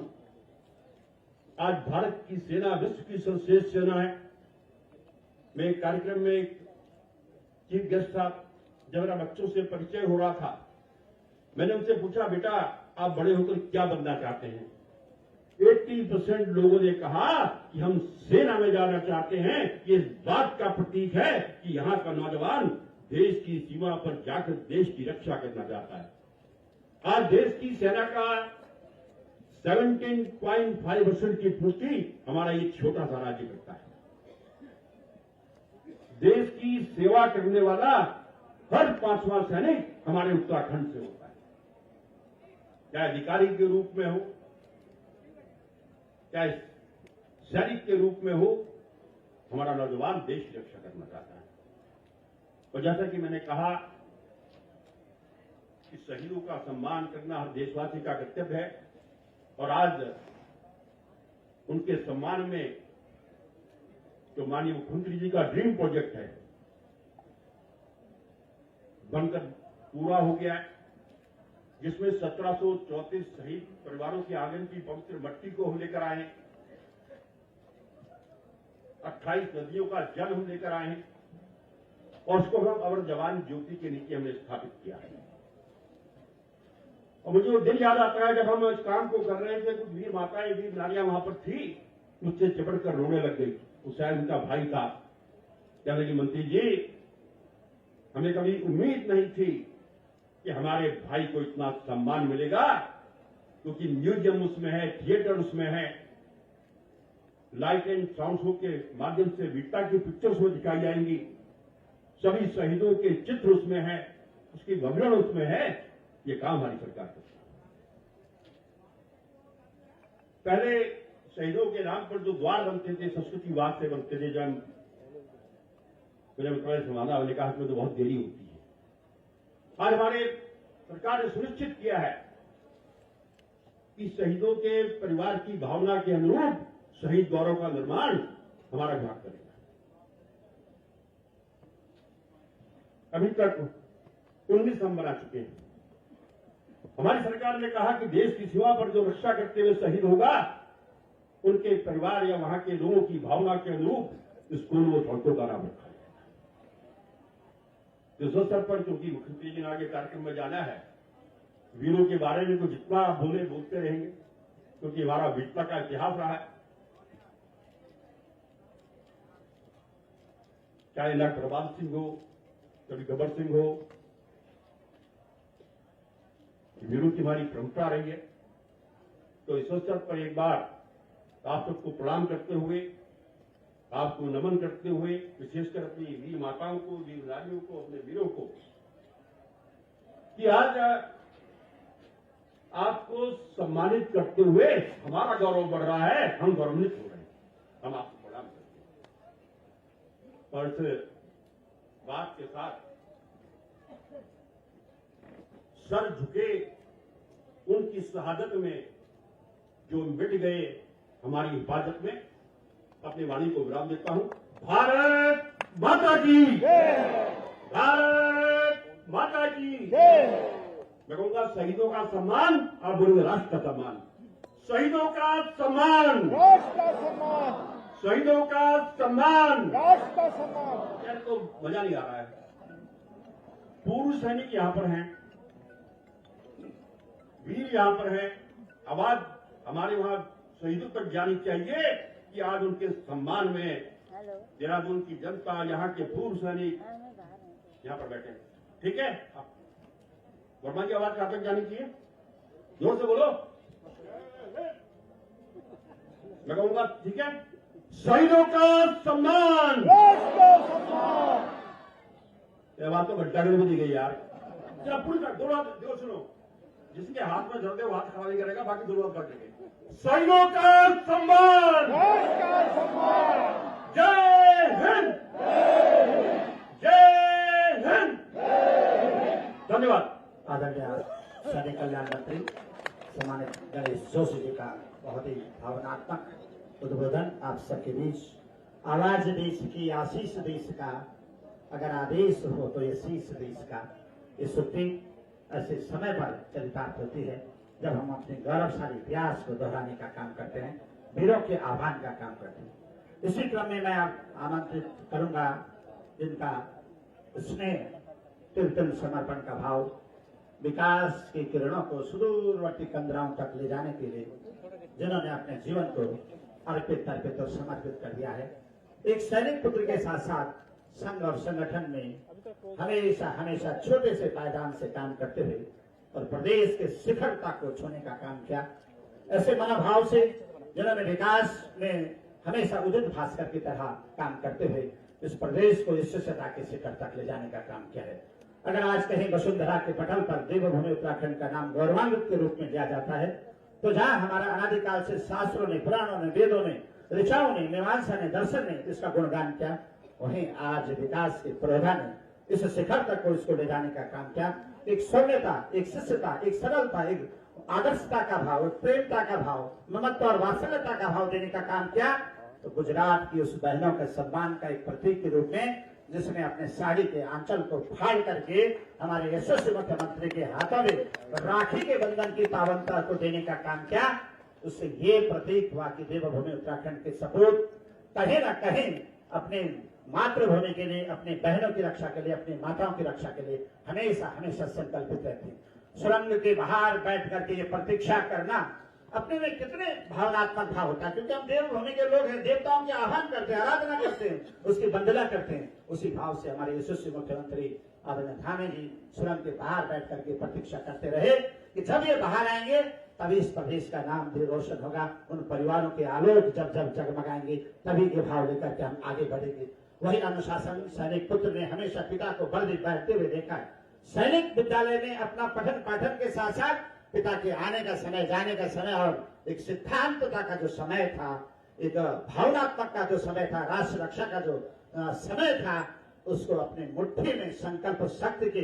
आज भारत की सेना विश्व की सर्वश्रेष्ठ सेना है। मैं एक कार्यक्रम में एक चीफ गेस्ट साहब, जब मेरा बच्चों से परिचय हो रहा था, मैंने उनसे पूछा, बेटा आप बड़े होकर क्या बनना चाहते हैं? 80% लोगों ने कहा कि हम सेना में जाना चाहते हैं। ये इस बात का प्रतीक है कि यहाँ का नौजवान देश की सीमा पर जाकर देश की रक्षा करना चाहता है। आज देश की सेना का 17.5% की पूर्ति हमारा ये छोटा सा राज्य करता है। देश की सेवा करने वाला हर 5वां सैनिक हमारे उत्तराखंड से होता है, चाहे अधिकारी के रूप में हो, चाहे सैनिक के रूप में हो। हमारा नौजवान देश की रक्षा करना चाहता है। और जैसा कि मैंने कहा कि शहीदों का सम्मान करना हर देशवासी का कर्तव्य है, और आज उनके सम्मान में जो माननीय मुख्यमंत्री जी का ड्रीम प्रोजेक्ट है बनकर पूरा हो गया है, जिसमें 1734 शहीद परिवारों के आंगन की पवित्र मट्टी को हम लेकर आए हैं, 28 नदियों का जल हम लेकर आए हैं, और उसको हम अमर जवान ज्योति के नीचे हमने स्थापित किया है। और मुझे वो दिन याद आता है जब हम इस काम को कर रहे थे, कुछ वीर माताएं, वीर नारियां वहां पर थी, मुझसे चिपड़कर रोने लग गई। वो शायद उनका भाई था। कहने लगी, मंत्री जी हमें कभी उम्मीद नहीं थी कि हमारे भाई को इतना सम्मान मिलेगा, क्योंकि म्यूजियम उसमें है, थिएटर उसमें है, लाइट एंड साउंड शो के माध्यम से वीरता की पिक्चर्स में दिखाई जाएंगी, सभी शहीदों के चित्र उसमें है, उसकी विवरण उसमें है। ये काम हमारी सरकार करती है। पहले शहीदों के नाम पर जो द्वार बनते थे, संस्कृति विभाग से बनते थे, जब मुझे मित्र संवादा ने कहा कि तो बहुत देरी होती है। आज हमारे सरकार ने सुनिश्चित किया है कि शहीदों के परिवार की भावना के अनुरूप शहीद गौरव का निर्माण हमारा विभाग करेगा। अभी तक 19 हम बना चुके हैं। हमारी सरकार ने कहा कि देश की सीमा पर जो रक्षा करते हुए शहीद होगा, उनके परिवार या वहां के लोगों की भावना के अनुरूप स्कूल और सड़कों का नाम रखा जाएगा। इस अवसर पर क्योंकि मुख्यमंत्री जी ने आगे कार्यक्रम में जाना है, वीरों के बारे में तो जितना बोलते रहेंगे, क्योंकि हमारा वीरता का इतिहास रहा है। चाहे डॉक्टर प्रभात सिंह हो, कभी गब्बर सिंह हो, वीरों की हमारी परंपरा रही है। तो इस अवसर पर एक बार आप सबको प्रणाम करते हुए, आपको नमन करते हुए, विशेषकर अपनी वीर माताओं को, वीर नारियों को, अपने वीरों को, कि आज आपको सम्मानित करते हुए हमारा गौरव बढ़ रहा है, हम गौरवान्वित हो रहे हैं। हम आपको प्रणाम करते हैं। और इस बात के साथ सर झुके उनकी शहादत में जो मिट गए हमारी हिफाजत में, अपनी वाणी को विराम देता हूं। भारत माता की, भारत माता की। मैं कहूंगा शहीदों का सम्मान, आप बोलेंगे राष्ट्र का सम्मान। शहीदों का सम्मान, राष्ट्र का सम्मान, शहीदों का सम्मान, राष्ट्र का सम्मान। यार तो मजा नहीं आ रहा है। पूर्व सैनिक यहां पर हैं, वीर यहां पर है। आवाज हमारे वहां शहीदों तक जानी चाहिए कि आज उनके सम्मान में देहरादून की जनता, यहाँ के पूर्व सैनिक यहां पर बैठे हैं। ठीक है, वर्मा की आवाज कहां तक जानी चाहिए? जोर से बोलो। मैं कहूंगा ठीक है, शहीदों का सम्मान, राष्ट्र का सम्मान। यह बात तो घंटा घर में दी गई यार। चलो पूरी कर दो, जोर सुनो। जिसके हाथ में जलते वो हाथ खड़ा नहीं करेगा, बाकी दोनों हाथ कर देंगे। शहीदों का सम्मान, राष्ट्र का सम्मान। जय हिंद, जय हिंद। धन्यवाद। आदरणीय सैनिक कल्याण मंत्री सम्मानित गणेश जोशी जी का बहुत ही भावनात्मक उद्बोधन आप सबके बीच। आवाज देश की, आशीष देश का, अगर आदेश हो तो ये शीश देश का। ये छुट्टी ऐसे समय पर चरितार्थ होती है जब हम अपने गौरवशाली इतिहास को दोहराने का काम करते हैं, वीरों के आह्वान का काम करते हैं। इसी क्रम में मैं अब आमंत्रित करूंगा जिनका स्नेह, तिल तिल समर्पण का भाव, विकास की किरणों को सुदूरवर्ती कंदराओं तक ले जाने के लिए जिन्होंने अपने जीवन को अर्पित तर्पित और समर्पित कर दिया है। एक सैनिक पुत्र के साथ साथ संघ और संगठन में हमेशा हमेशा छोटे से पायदान से काम करते हुए और प्रदेश के शिखरता को छूने का काम किया। ऐसे मनोभाव से जिन्होंने विकास में हमेशा उदित भास्कर की तरह काम करते हुए इस प्रदेश को इस शिष्यता के शिखर तक ले जाने का काम किया है। अगर आज कहीं वसुंधरा के पटल पर देवभूमि उत्तराखंड का नाम गौरवान्वित के रूप में लिया जाता है, तो जहां हमारा अनादिकाल से शास्त्रों ने, पुराणों ने, वेदों ने, ऋचाओं ने, मीमांसा ने, दर्शन ने इसका गुणगान किया, वहीं आज विकास के पुरोधा ने इस शिखर तक को इसको ले जाने का काम किया। एक सौम्यता, एक शिष्यता, एक सरलता, एक आदर्शता का भाव, एक प्रेमता का भाव, ममत्व और वात्सल्यता का भाव देने का काम किया। तो गुजरात की उस बहनों के सम्मान का एक प्रतीक के रूप में जिसने अपने साड़ी के आंचल को फाड़ करके हमारे यशस्वी मुख्यमंत्री के हाथों में राखी के बंधन की पावनता को देने का काम किया, उससे ये प्रतीक हुआ कि देवभूमि उत्तराखंड के सपूत कहीं न कहीं अपने मातृभूमि के लिए, अपनी बहनों की रक्षा के लिए, अपनी माताओं की रक्षा के लिए हमेशा हमेशा संकल्पित रहते हैं। सुरंग के बाहर बैठ करके ये प्रतीक्षा करना अपने में कितने भावनात्मक भाव होता है, क्योंकि हम देवभूमि के लोग हैं, देवताओं के आह्वान करते हैं, आराधना करते हैं, उसकी वंदना करते हैं। उसी भाव से हमारे यशस्वी मुख्यमंत्री आदरणीय धामी जी सुरंग के बाहर बैठ करके प्रतीक्षा करते रहे कि जब ये बाहर आएंगे तभी इस प्रदेश का नाम भी रोशन होगा, उन परिवारों के आलोक जब जब जगमगाएंगे तभी ये भाव लेकर के हम आगे बढ़ेंगे। वही अनुशासन सैनिक पुत्र ने हमेशा पिता को बल बढ़ते हुए देखा है। सैनिक विद्यालय में अपना पठन पाठन के साथ साथ पिता के आने का समय, जाने का समय और एक सिद्धांतता का जो समय था, एक भावनात्मक का जो समय था, राष्ट्र रक्षा का जो समय था, उसको अपने मुट्ठी में संकल्प शक्ति के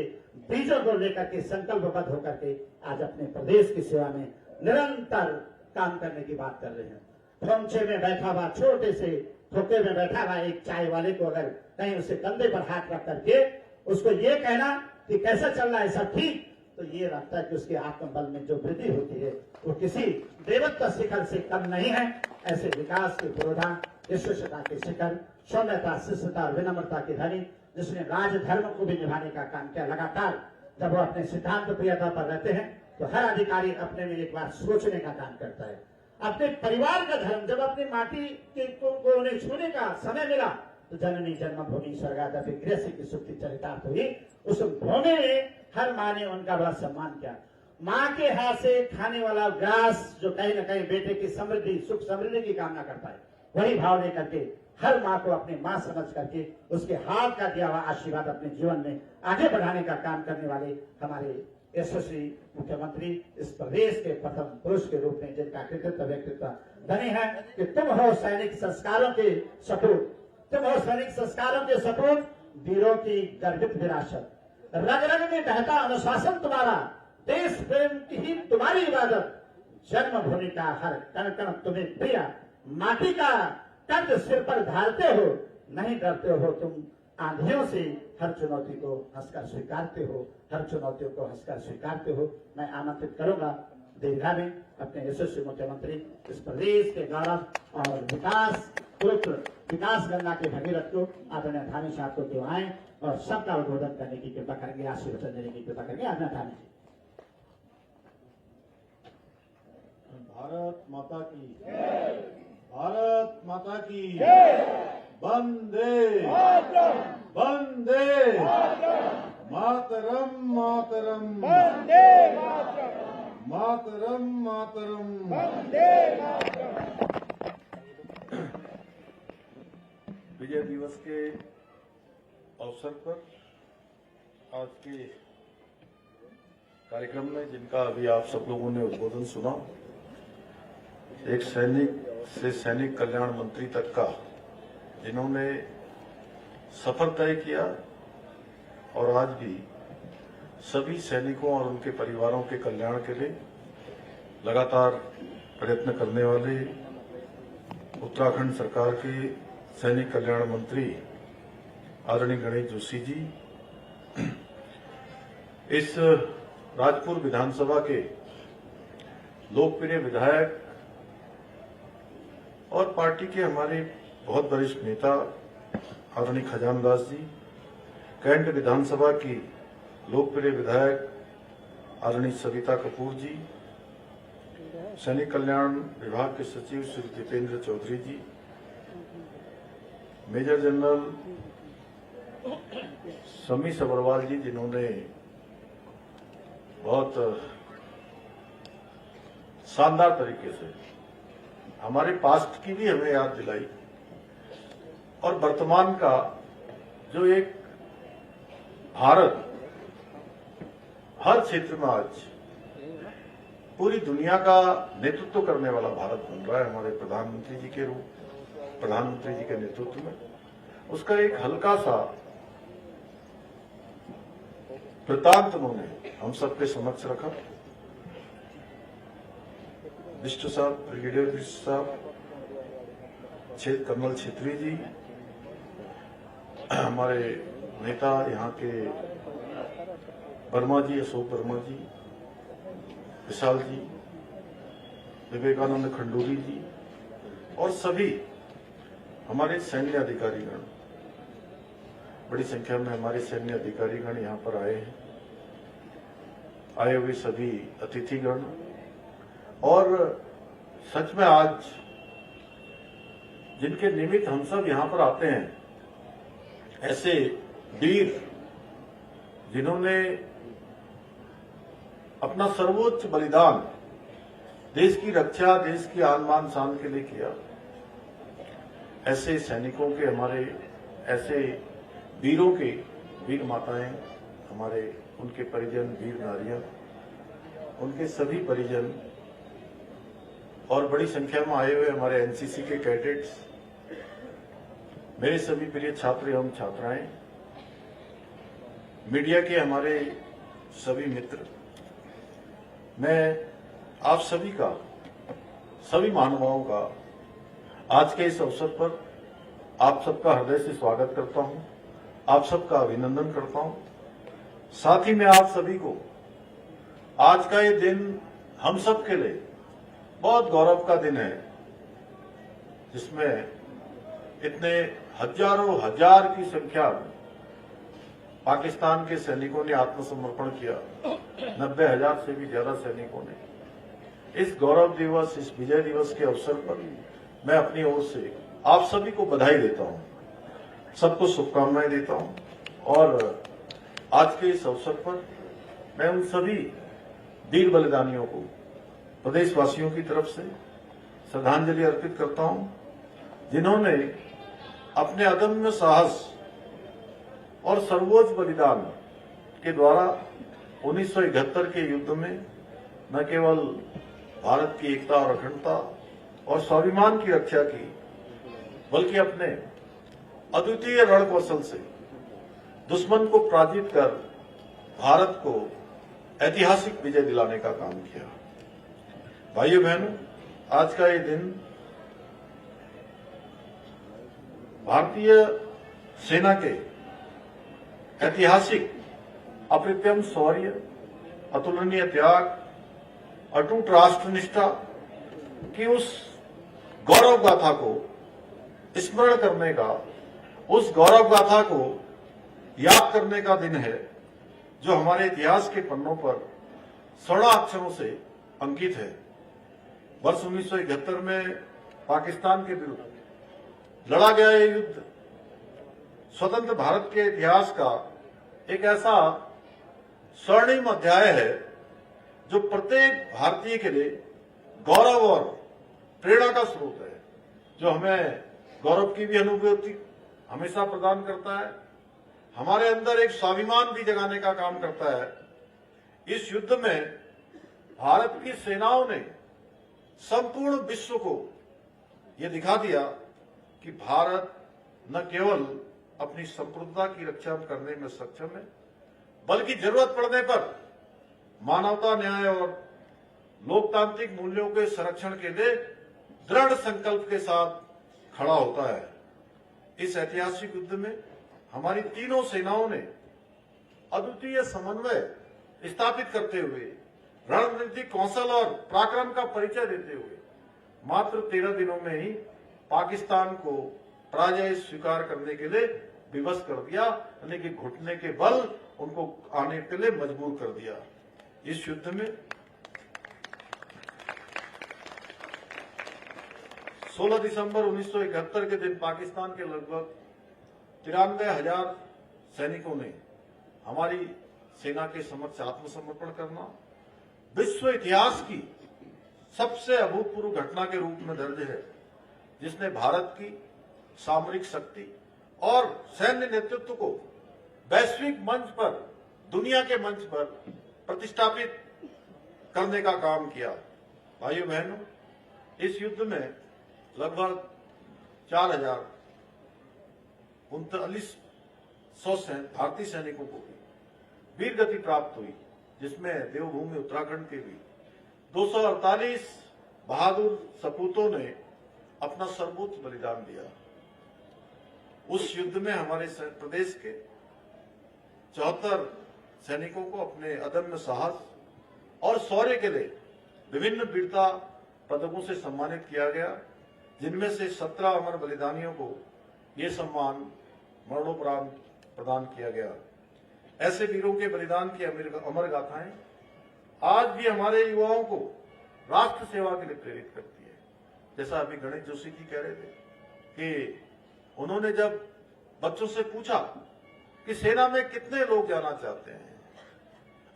बीजों को लेकर के संकल्पबद्ध होकर के आज अपने प्रदेश की सेवा में निरंतर काम करने की बात कर रहे हैं। पहुंचे में बैठा हुआ, छोटे से खोखे में बैठा हुआ एक चाय वाले को अगर कहीं उसे कंधे पर हाथ रख करके उसको ये कहना कि कैसा चल रहा है, सब ठीक, तो ये लगता है कि उसके आत्मबल में जो वृद्धि होती है वो किसी देवत्व शिखर से कम नहीं है। ऐसे विकास के पुरोधा, विश्वसता के शिखर, सौम्यता, शिष्यता और विनम्रता के धनी, जिसने राजधर्म को भी निभाने का काम किया। लगातार जब वो अपने सिद्धांत प्रियता पर रहते हैं तो हर अधिकारी अपने में एक बार सोचने का काम करता है। अपने परिवार का धर्म, जब अपनी माटी को उन्हें छूने का समय मिला तो जननी जन्मभूमि स्वर्गादपि गृहसी की सुक्ति चरितार्थ हुई। उस भूमि में हर माँ ने उनका बड़ा सम्मान किया। माँ के हाथ से खाने वाला ग्रास जो कहीं न कहीं बेटे की समृद्धि, सुख समृद्धि की कामना करता है, वही भाव लेकर के हर माँ को अपनी माँ समझ करके उसके हाथ का दिया हुआ आशीर्वाद अपने जीवन में आगे बढ़ाने का काम करने वाले हमारे यशस्वी मुख्यमंत्री इस प्रदेश के प्रथम पुरुष के रूप में जिनका कृतित्व व्यक्तित्व धनी है कि तुम हो सैनिक संस्कारों के सपूत, तुम हो सैनिक संस्कारों के सपूत, वीरों की गर्वित विरासत, रग रग में बहता अनुशासन तुम्हारा, देश प्रेम की ही तुम्हारी इबादत, जन्मभूमि का हर कण कण तुम्हें प्रिय, माटी का तर्ज सिर पर धारते हो, नहीं डरते हो तुम आंधियों से, हर चुनौती को हंसकर स्वीकारते हो, हर चुनौतियों को हंसकर स्वीकारते हो। मैं आमंत्रित करूंगा दीर्घा में अपने यशस्वी मुख्यमंत्री इस प्रदेश के गौरव और विकास पुत्र, विकास गंगा के भगीरथ को आदरणीय धामी साहब को जो आए और सबका उद्बोधन करने की कृपा करेंगे, आशीर्वचन देने की कृपा करेंगे। आदरणीय धामी जी। भारत माता की, भारत माता की, वंदे वंदे मातरम मातरम वंदे मातरम, मातरम मातरम। वंदे मातरम। विजय दिवस के अवसर पर आज के कार्यक्रम में जिनका अभी आप सब लोगों ने उद्बोधन सुना, एक सैनिक से सैनिक कल्याण मंत्री तक का, जिन्होंने सफर तय किया और आज भी सभी सैनिकों और उनके परिवारों के कल्याण के लिए लगातार प्रयत्न करने वाले उत्तराखंड सरकार के सैनिक कल्याण मंत्री आदरणीय गणेश जोशी जी, इस राजपुर विधानसभा के लोकप्रिय विधायक और पार्टी के हमारे बहुत वरिष्ठ नेता आदरणीय खजानदास जी, कैंट विधानसभा की लोकप्रिय विधायक आदरणीय सविता कपूर जी, सैनिक कल्याण विभाग के सचिव श्री दीपेंद्र चौधरी जी, मेजर जनरल समी सबरवाल जी, जिन्होंने बहुत शानदार तरीके से हमारे पास्ट की भी हमें याद दिलाई और वर्तमान का जो एक भारत हर क्षेत्र में आज पूरी दुनिया का नेतृत्व करने वाला भारत बन रहा है हमारे प्रधानमंत्री जी के नेतृत्व में, उसका एक हल्का सा वृत्तांत उन्होंने हम सबके समक्ष रखा। बिष्ट साहब, ब्रिगेडियर बिष्ट साहब, कर्नल छेत्री जी, हमारे नेता यहाँ के वर्मा जी, अशोक वर्मा जी, विशाल जी, विवेकानंद खंडूरी जी और सभी हमारे सैन्य अधिकारीगण, बड़ी संख्या में हमारे सैन्य अधिकारीगण यहाँ पर आए हैं, आए हुए सभी अतिथिगण, और सच में आज जिनके निमित्त हम सब यहाँ पर आते हैं, ऐसे वीर जिन्होंने अपना सर्वोच्च बलिदान देश की रक्षा, देश की आन बान शान के लिए किया, ऐसे सैनिकों के, हमारे ऐसे वीरों के, वीर माताएं, हमारे उनके परिजन, वीर नारियां, उनके सभी परिजन और बड़ी संख्या में आए हुए हमारे एनसीसी के कैडेट्स, मेरे सभी प्रिय छात्र एवं छात्राएं, मीडिया के हमारे सभी मित्र, मैं आप सभी का, सभी महानुभावों का आज के इस अवसर पर आप सबका हृदय से स्वागत करता हूं, आप सबका अभिनंदन करता हूं। साथ ही मैं आप सभी को आज का ये दिन हम सब के लिए बहुत गौरव का दिन है, जिसमें इतने हजारों हजार की संख्या में पाकिस्तान के सैनिकों ने आत्मसमर्पण किया, 90,000 से भी ज्यादा सैनिकों ने। इस गौरव दिवस, इस विजय दिवस के अवसर पर मैं अपनी ओर से आप सभी को बधाई देता हूं, सबको शुभकामनाएं देता हूं और आज के इस अवसर पर मैं उन सभी वीर बलिदानियों को प्रदेशवासियों की तरफ से श्रद्धांजलि अर्पित करता हूं, जिन्होंने अपने अदम्य साहस और सर्वोच्च बलिदान के द्वारा 1971 के युद्ध में न केवल भारत की एकता और अखंडता और स्वाभिमान की रक्षा की, बल्कि अपने अद्वितीय रणकौशल से दुश्मन को पराजित कर भारत को ऐतिहासिक विजय दिलाने का काम किया। भाइयों बहनों, आज का ये दिन भारतीय सेना के ऐतिहासिक अप्रतिम शौर्य, अतुलनीय त्याग, अटूट राष्ट्रनिष्ठा की उस गौरव गाथा को स्मरण करने का, उस गौरव गाथा को याद करने का दिन है, जो हमारे इतिहास के पन्नों पर स्वर्णाक्षरों से अंकित है। वर्ष 1971 में पाकिस्तान के विरुद्ध लड़ा गया ये युद्ध स्वतंत्र भारत के इतिहास का एक ऐसा स्वर्णिम अध्याय है, जो प्रत्येक भारतीय के लिए गौरव और प्रेरणा का स्रोत है, जो हमें गौरव की भी अनुभूति हमेशा प्रदान करता है, हमारे अंदर एक स्वाभिमान भी जगाने का काम करता है। इस युद्ध में भारत की सेनाओं ने संपूर्ण विश्व को यह दिखा दिया कि भारत न केवल अपनी संप्रभुता की रक्षा करने में सक्षम है, बल्कि जरूरत पड़ने पर मानवता, न्याय और लोकतांत्रिक मूल्यों के संरक्षण के लिए दृढ़ संकल्प के साथ खड़ा होता है। इस ऐतिहासिक युद्ध में हमारी तीनों सेनाओं ने अद्वितीय समन्वय स्थापित करते हुए, रणनीतिक कौशल और पराक्रम का परिचय देते हुए मात्र 13 दिनों में ही पाकिस्तान को पराजय स्वीकार करने के लिए विवश कर दिया, यानी कि घुटने के बल उनको आने के लिए मजबूर कर दिया। इस युद्ध में 16 दिसंबर 1971 के दिन पाकिस्तान के लगभग 93,000 सैनिकों ने हमारी सेना के समक्ष आत्मसमर्पण करना विश्व इतिहास की सबसे अभूतपूर्व घटना के रूप में दर्ज है, जिसने भारत की सामरिक शक्ति और सैन्य नेतृत्व को वैश्विक मंच पर, दुनिया के मंच पर प्रतिष्ठापित करने का काम किया। भाइयों बहनों, इस युद्ध में लगभग 4,039 भारतीय सैनिकों को भी वीर गति प्राप्त हुई, जिसमें देवभूमि उत्तराखंड के भी 248 बहादुर सपूतों ने अपना सर्वोच्च बलिदान दिया। उस युद्ध में हमारे प्रदेश के 74 सैनिकों को अपने अदम्य साहस और शौर्य के लिए विभिन्न वीरता पदकों से सम्मानित किया गया, जिनमें से 17 अमर बलिदानियों को ये सम्मान मरणोपरांत प्रदान किया गया। ऐसे वीरों के बलिदान की अमर गाथाएं आज भी हमारे युवाओं को राष्ट्र सेवा के लिए प्रेरित करती है। जैसा अभी गणेश जोशी जी कह रहे थे कि उन्होंने जब बच्चों से पूछा कि सेना में कितने लोग जाना चाहते हैं,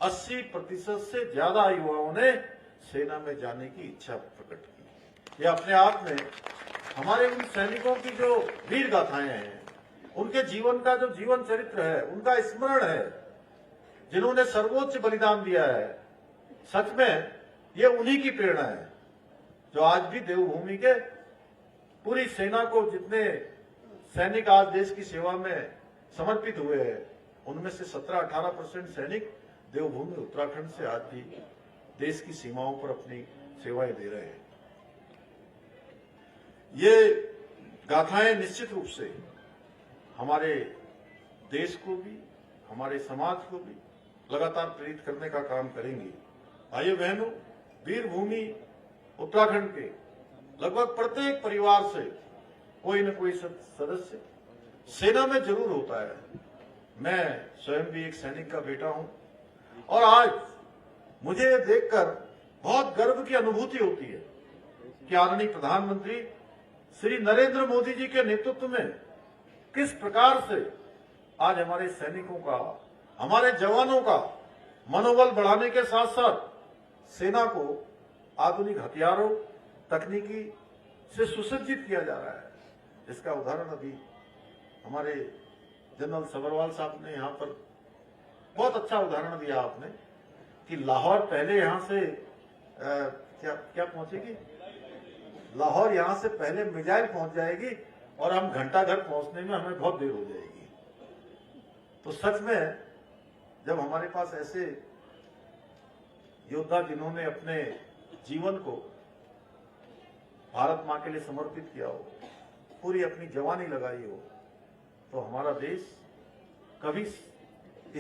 80% से ज्यादा युवाओं ने सेना में जाने की इच्छा प्रकट की। यह अपने आप में हमारे उन सैनिकों की जो वीर गाथाएं हैं, उनके जीवन का जो जीवन चरित्र है, उनका स्मरण है, जिन्होंने सर्वोच्च बलिदान दिया है। सच में ये उन्हीं की प्रेरणा है जो आज भी देवभूमि के पूरी सेना को, जितने सैनिक आज देश की सेवा में समर्पित हुए हैं, उनमें से 17-18% सैनिक देवभूमि उत्तराखंड से आज भी देश की सीमाओं पर अपनी सेवाएं दे रहे हैं। ये गाथाएं निश्चित रूप से हमारे देश को भी, हमारे समाज को भी लगातार प्रेरित करने का काम करेंगी। भाइयों बहनों, वीर भूमि उत्तराखंड के लगभग प्रत्येक परिवार से कोई न कोई सदस्य सेना में जरूर होता है। मैं स्वयं भी एक सैनिक का बेटा हूं और आज मुझे ये देखकर बहुत गर्व की अनुभूति होती है कि आदरणीय प्रधानमंत्री श्री नरेंद्र मोदी जी के नेतृत्व में किस प्रकार से आज हमारे सैनिकों का, हमारे जवानों का मनोबल बढ़ाने के साथ साथ सेना को आधुनिक हथियारों, तकनीकी से सुसज्जित किया जा रहा है। इसका उदाहरण अभी हमारे जनरल सबरवाल साहब ने यहाँ पर बहुत अच्छा उदाहरण दिया आपने कि लाहौर पहले यहाँ से क्या पहुंचेगी, लाहौर यहाँ से पहले मिसाइल पहुंच जाएगी और हम घंटा घर पहुंचने में हमें बहुत देर हो जाएगी। तो सच में जब हमारे पास ऐसे योद्धा जिन्होंने अपने जीवन को भारत मां के लिए समर्पित किया हो, पूरी अपनी जवानी लगाई हो, तो हमारा देश कभी इस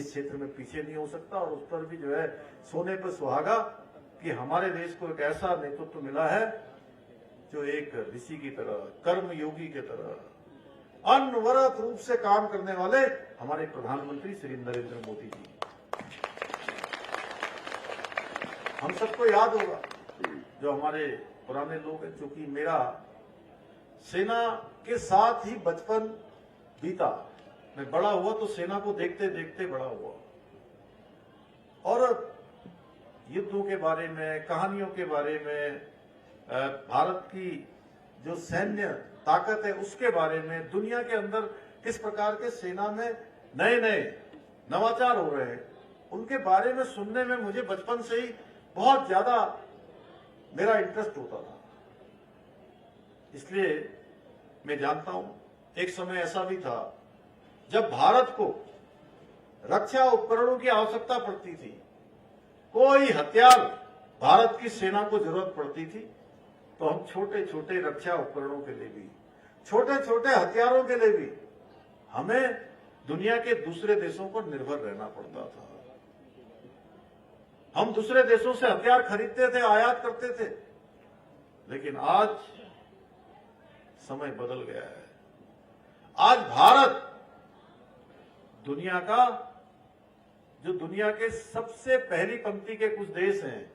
क्षेत्र में पीछे नहीं हो सकता। और उस पर भी जो है सोने पर सुहागा कि हमारे देश को एक ऐसा नेतृत्व मिला है जो एक ऋषि की तरह, कर्म योगी की तरह अनवरत रूप से काम करने वाले हमारे प्रधानमंत्री श्री नरेंद्र मोदी जी। हम सबको याद होगा जो हमारे पुराने लोग हैं, क्योंकि मेरा सेना के साथ ही बचपन बीता। मैं बड़ा हुआ तो सेना को देखते देखते बड़ा हुआ और युद्धों के बारे में, कहानियों के बारे में, भारत की जो सैन्य ताकत है उसके बारे में, दुनिया के अंदर किस प्रकार के सेना में नए नए नवाचार हो रहे हैं, उनके बारे में सुनने में मुझे बचपन से ही बहुत ज्यादा मेरा इंटरेस्ट होता था। इसलिए मैं जानता हूं एक समय ऐसा भी था जब भारत को रक्षा उपकरणों की आवश्यकता पड़ती थी, कोई हथियार भारत की सेना को जरूरत पड़ती थी, तो हम छोटे छोटे रक्षा उपकरणों के लिए भी, छोटे छोटे हथियारों के लिए भी हमें दुनिया के दूसरे देशों पर निर्भर रहना पड़ता था। हम दूसरे देशों से हथियार खरीदते थे, आयात करते थे। लेकिन आज समय बदल गया है। आज भारत दुनिया का जो दुनिया के सबसे पहली पंक्ति के कुछ देश हैं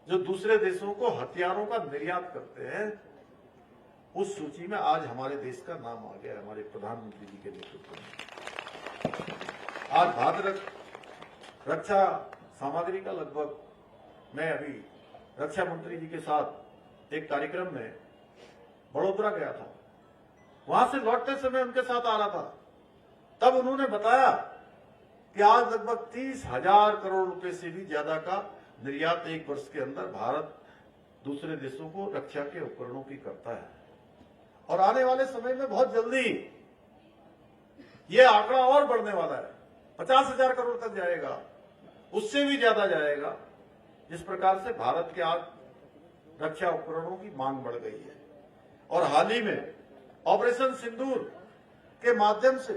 जो दूसरे देशों को हथियारों का निर्यात करते हैं, उस सूची में आज हमारे देश का नाम आ गया, हमारे प्रधानमंत्री जी के नेतृत्व में। आज भारत रक्षा सामग्री का लगभग, मैं अभी रक्षा मंत्री जी के साथ एक कार्यक्रम में बड़ोदरा गया था, वहां से लौटते समय उनके साथ आ रहा था, तब उन्होंने बताया कि आज लगभग 30,000 करोड़ रुपए से भी ज्यादा का निर्यात एक वर्ष के अंदर भारत दूसरे देशों को रक्षा के उपकरणों की करता है। और आने वाले समय में बहुत जल्दी ये आंकड़ा और बढ़ने वाला है, 50,000 करोड़ तक जाएगा, उससे भी ज्यादा जाएगा। जिस प्रकार से भारत के आज रक्षा उपकरणों की मांग बढ़ गई है। और हाल ही में ऑपरेशन सिंदूर के माध्यम से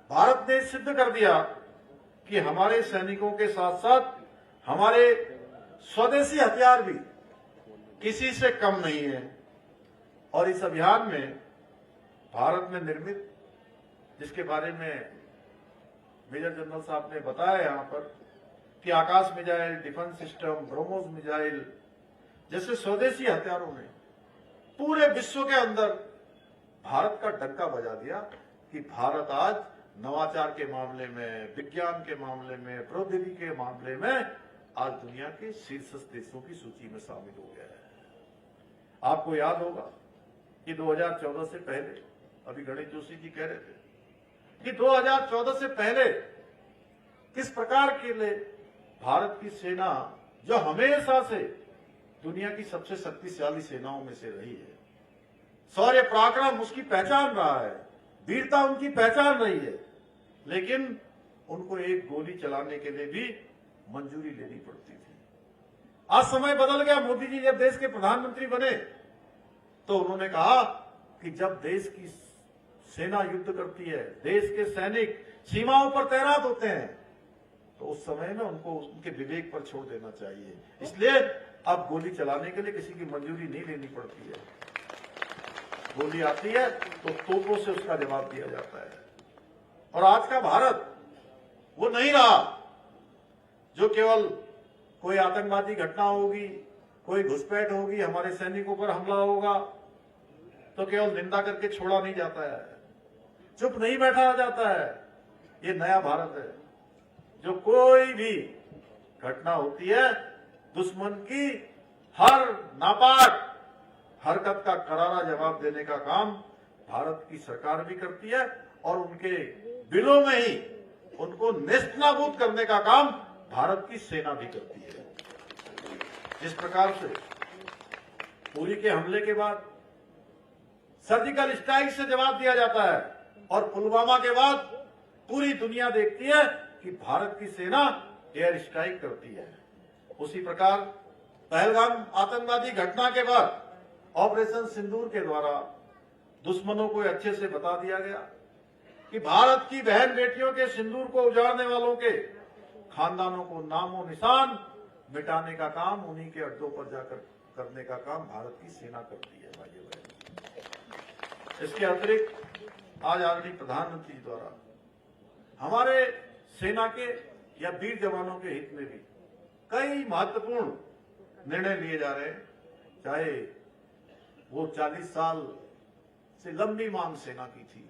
भारत ने सिद्ध कर दिया कि हमारे सैनिकों के साथ साथ हमारे स्वदेशी हथियार भी किसी से कम नहीं है। और इस अभियान में भारत में निर्मित, जिसके बारे में मेजर जनरल साहब ने बताया यहां पर, कि Akash missile, defence system, BrahMos missile जैसे स्वदेशी हथियारों ने पूरे विश्व के अंदर भारत का डंका बजा दिया कि भारत आज नवाचार के मामले में, विज्ञान के मामले में, प्रौद्योगिकी के मामले में आज दुनिया के शीर्ष देशों की सूची में शामिल हो गया है। आपको याद होगा कि 2014 से पहले, अभी गणेश जोशी जी कह रहे थे कि 2014 से पहले किस प्रकार के लिए भारत की सेना, जो हमेशा से दुनिया की सबसे शक्तिशाली सेनाओं में से रही है, शौर्य पराक्रम उसकी पहचान रहा है, वीरता उनकी पहचान रही है, लेकिन उनको एक गोली चलाने के लिए भी मंजूरी लेनी पड़ती थी। आज समय बदल गया। मोदी जी जब देश के प्रधानमंत्री बने तो उन्होंने कहा कि जब देश की सेना युद्ध करती है, देश के सैनिक सीमाओं पर तैनात होते हैं, तो उस समय में उनको उनके विवेक पर छोड़ देना चाहिए। इसलिए अब गोली चलाने के लिए किसी की मंजूरी नहीं लेनी पड़ती है। गोली आती है तो तोपों से उसका जवाब दिया जाता है। और आज का भारत वो नहीं रहा जो केवल कोई आतंकवादी घटना होगी, कोई घुसपैठ होगी, हमारे सैनिकों पर हमला होगा तो केवल निंदा करके छोड़ा नहीं जाता है, चुप नहीं बैठा जाता है। ये नया भारत है जो कोई भी घटना होती है, दुश्मन की हर नापाक हरकत का करारा जवाब देने का काम भारत की सरकार भी करती है और उनके बिलों में ही उनको नेस्तनाबूद करने का काम भारत की सेना भी करती है। जिस प्रकार से उरी के हमले के बाद सर्जिकल स्ट्राइक से जवाब दिया जाता है और पुलवामा के बाद पूरी दुनिया देखती है कि भारत की सेना एयर स्ट्राइक करती है, उसी प्रकार पहलगाम आतंकवादी घटना के बाद ऑपरेशन सिंदूर के द्वारा दुश्मनों को अच्छे से बता दिया गया कि भारत की बहन बेटियों के सिंदूर को उजाड़ने वालों के खानदानों को नामो निशान मिटाने का काम, उन्हीं के अड्डों पर जाकर करने का काम भारत की सेना करती है। भाइयों बहनों, इसके अतिरिक्त आज आदरणीय प्रधानमंत्री द्वारा हमारे सेना के या वीर जवानों के हित में भी कई महत्वपूर्ण निर्णय लिए जा रहे हैं। चाहे वो 40 साल से लंबी मांग सेना की थी,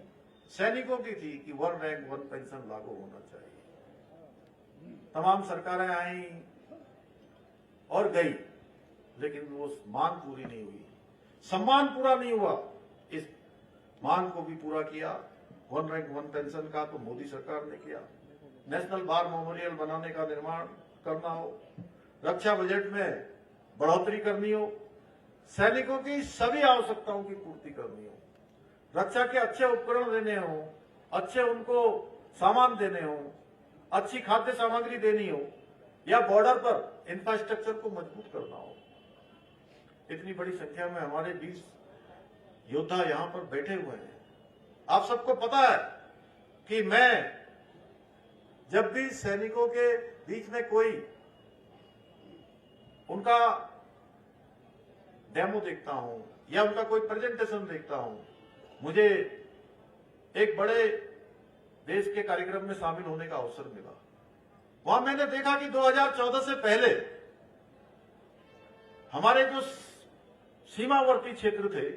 सैनिकों की थी कि 1 रैंक 1 पेंशन लागू होना चाहिए। तमाम सरकारें आई और गई, लेकिन वो मांग पूरी नहीं हुई, सम्मान पूरा नहीं हुआ। इस मांग को भी पूरा किया। 1 रैंक 1 पेंशन का तो मोदी सरकार ने किया। नेशनल वार मेमोरियल बनाने का निर्माण करना हो, रक्षा बजट में बढ़ोतरी करनी हो, सैनिकों की सभी आवश्यकताओं की पूर्ति करनी हो, रक्षा के अच्छे उपकरण देने हो, अच्छे उनको सामान देने हो, अच्छी खाद्य सामग्री देनी हो, या बॉर्डर पर इंफ्रास्ट्रक्चर को मजबूत करना हो। इतनी बड़ी संख्या में हमारे 20 योद्धा यहां पर बैठे हुए हैं। आप सबको पता है कि मैं जब भी सैनिकों के बीच में कोई उनका डेमो देखता हूं या उनका कोई प्रेजेंटेशन देखता हूं, मुझे एक बड़े देश के कार्यक्रम में शामिल होने का अवसर मिला। वहां मैंने देखा कि 2014 से पहले हमारे जो सीमावर्ती क्षेत्र थे,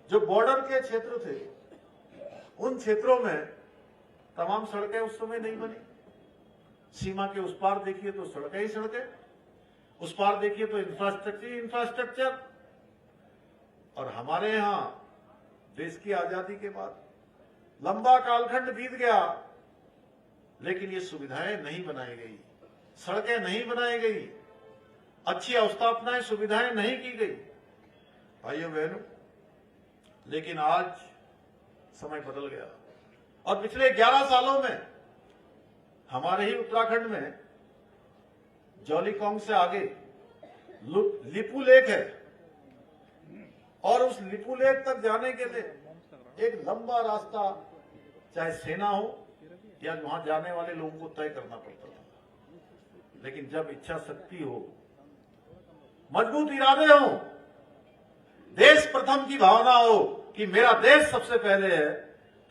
जो बॉर्डर के क्षेत्र थे, उन क्षेत्रों में तमाम सड़कें उस समय नहीं बनी। सीमा के उस पार देखिए तो सड़कें ही सड़कें, उस पार देखिए तो इंफ्रास्ट्रक्चर। और हमारे यहां देश की आजादी के बाद लंबा कालखंड बीत गया, लेकिन ये सुविधाएं नहीं बनाई गई, सड़कें नहीं बनाई गई, अच्छी अवस्थापनाएं सुविधाएं नहीं की गई। भाइयों बहनों, लेकिन आज समय बदल गया और पिछले 11 सालों में हमारे ही उत्तराखंड में जौलीकॉन्ग से आगे लिपू लेक है, और उस लिपू लेक तक जाने के लिए एक लंबा रास्ता चाहे सेना हो या वहां जाने वाले लोगों को तय करना पड़ता था। लेकिन जब इच्छा शक्ति हो, मजबूत इरादे हो, देश प्रथम की भावना हो कि मेरा देश सबसे पहले है,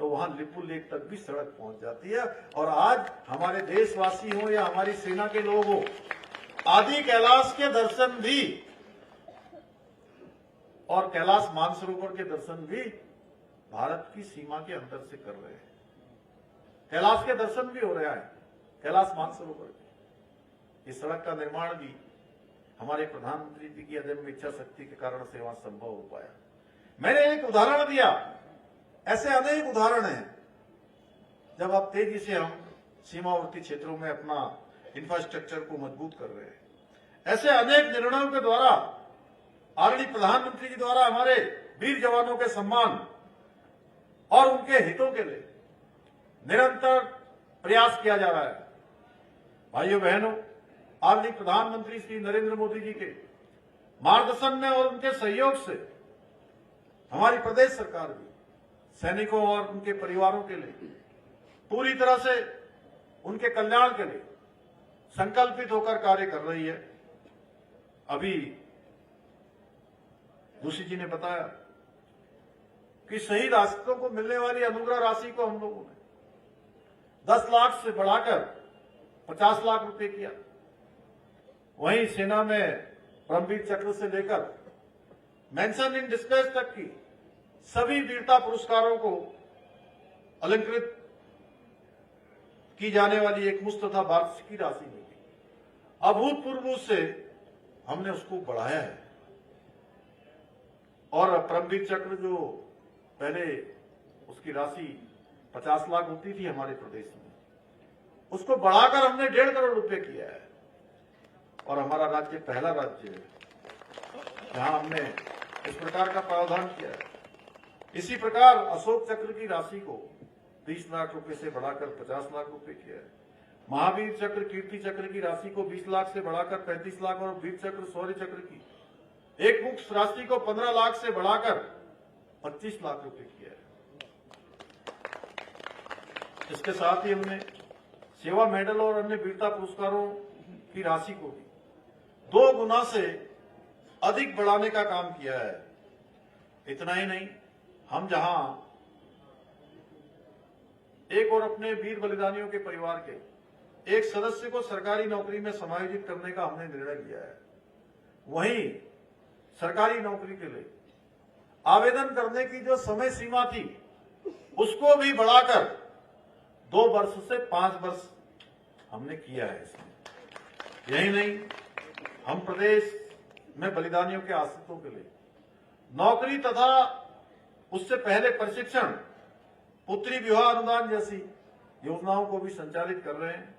तो वहां लिपू लेक तक भी सड़क पहुंच जाती है। और आज हमारे देशवासी हो या हमारी सेना के लोग हो, आदि कैलाश के दर्शन भी और कैलाश मानसरोवर के दर्शन भी भारत की सीमा के अंदर से कर रहे हैं। कैलाश के दर्शन भी हो रहा है, कैलाश मानसरोवर की। इस सड़क का निर्माण भी हमारे प्रधानमंत्री जी की अदम्य इच्छा शक्ति के कारण से वहां संभव हो पाया। मैंने एक उदाहरण दिया, ऐसे अनेक उदाहरण हैं। जब आप तेजी से हम सीमावर्ती क्षेत्रों में अपना इंफ्रास्ट्रक्चर को मजबूत कर रहे हैं, ऐसे अनेक निर्णयों के द्वारा आदरणीय प्रधानमंत्री जी द्वारा हमारे वीर जवानों के सम्मान और उनके हितों के लिए निरंतर प्रयास किया जा रहा है। भाइयों बहनों, आदरणीय प्रधानमंत्री श्री नरेंद्र मोदी जी के मार्गदर्शन में और उनके सहयोग से हमारी प्रदेश सरकार भी सैनिकों और उनके परिवारों के लिए पूरी तरह से उनके कल्याण के लिए संकल्पित होकर कार्य कर रही है। अभी जोशी जी ने बताया कि शहीद आश्रितों को मिलने वाली अनुग्रह राशि को हम लोगों ने 10 लाख से बढ़ाकर 50 लाख रुपए किया। वहीं सेना में परमवीर चक्र से लेकर मेंशन इन डिस्ग्रेस तक की सभी वीरता पुरस्कारों को अलंकृत की जाने वाली एक मुश्त तथा वार्षिक की राशि मिली। अभूतपूर्व रूप से हमने उसको बढ़ाया है। और परमवीर चक्र जो पहले उसकी राशि 50 लाख होती थी हमारे प्रदेश में, उसको बढ़ाकर हमने 1.5 करोड़ रुपए किया है। और हमारा राज्य पहला राज्य है जहां हमने इस प्रकार का प्रावधान किया है। इसी प्रकार अशोक चक्र की राशि को 30 लाख रुपए से बढ़ाकर 50 लाख रुपए किया है। महावीर चक्र, कीर्ति चक्र की राशि को 20 लाख से बढ़ाकर 35 लाख और वीर चक्र, शौर्य चक्र की एक मुक्त राशि को 15 लाख से बढ़ाकर 25 लाख रुपए किया है। इसके साथ ही हमने सेवा मेडल और अन्य वीरता पुरस्कारों की राशि को भी 2 गुना से अधिक बढ़ाने का काम किया है। इतना ही नहीं, हम जहां एक और अपने वीर बलिदानियों के परिवार के एक सदस्य को सरकारी नौकरी में समायोजित करने का हमने निर्णय लिया है, वहीं सरकारी नौकरी के लिए आवेदन करने की जो समय सीमा थी उसको भी बढ़ाकर 2 वर्ष से 5 वर्ष हमने किया है इसमें। यही नहीं, हम प्रदेश में बलिदानियों के आश्रितों के लिए नौकरी तथा उससे पहले प्रशिक्षण, पुत्री विवाह अनुदान जैसी योजनाओं को भी संचालित कर रहे हैं।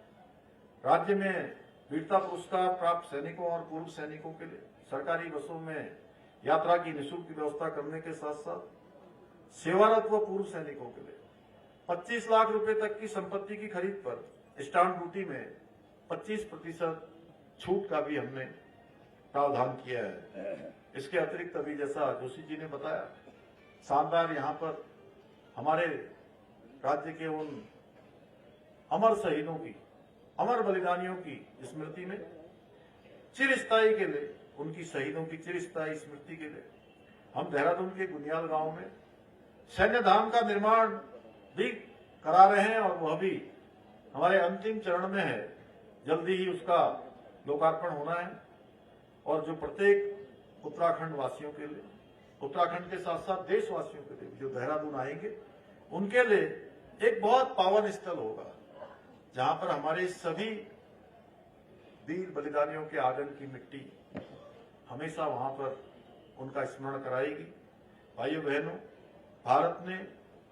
राज्य में वीरता पुरस्कार प्राप्त सैनिकों और पूर्व सैनिकों के लिए सरकारी बसों में यात्रा की निःशुल्क व्यवस्था करने के साथ साथ सेवारत व पूर्व सैनिकों के लिए 25 लाख रुपए तक की संपत्ति की खरीद पर स्टाम्प ड्यूटी में 25% छूट का भी हमने प्रावधान किया है। इसके अतिरिक्त अभी जैसा जोशी जी ने बताया, शानदार यहां पर हमारे राज्य के उन अमर शहीदों की, अमर बलिदानियों की स्मृति में चिरस्थायी के लिए, उनकी शहीदों की चिरस्थायी स्मृति के लिए हम देहरादून के गुनियाल गांव में सैन्य धाम का निर्माण भी करा रहे हैं और वह भी हमारे अंतिम चरण में है। जल्दी ही उसका लोकार्पण होना है और जो प्रत्येक उत्तराखंड वासियों के लिए, उत्तराखंड के साथ साथ देशवासियों के लिए जो देहरादून आएंगे उनके लिए एक बहुत पावन स्थल होगा, जहां पर हमारे सभी वीर बलिदानियों के आंगन की मिट्टी हमेशा वहां पर उनका स्मरण कराएगी। भाइयों बहनों, भारत ने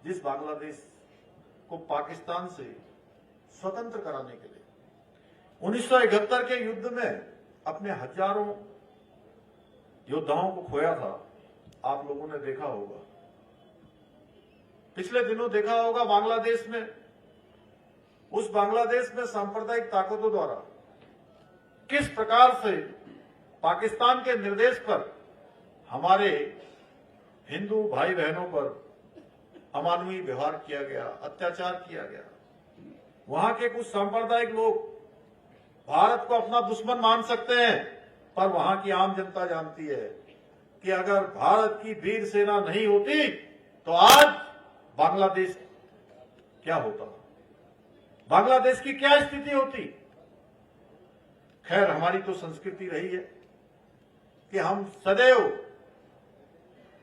जिस बांग्लादेश को पाकिस्तान से स्वतंत्र कराने के लिए 1971 के युद्ध में अपने हजारों योद्धाओं को खोया था, आप लोगों ने देखा होगा। पिछले दिनों देखा होगा बांग्लादेश में, उस बांग्लादेश में सांप्रदायिक ताकतों द्वारा किस प्रकार से पाकिस्तान के निर्देश पर हमारे हिंदू भाई बहनों पर अमानवीय व्यवहार किया गया, अत्याचार किया गया। वहां के कुछ सांप्रदायिक लोग भारत को अपना दुश्मन मान सकते हैं, पर वहां की आम जनता जानती है कि अगर भारत की वीर सेना नहीं होती तो आज बांग्लादेश क्या होता, बांग्लादेश की क्या स्थिति होती। खैर, हमारी तो संस्कृति रही है कि हम सदैव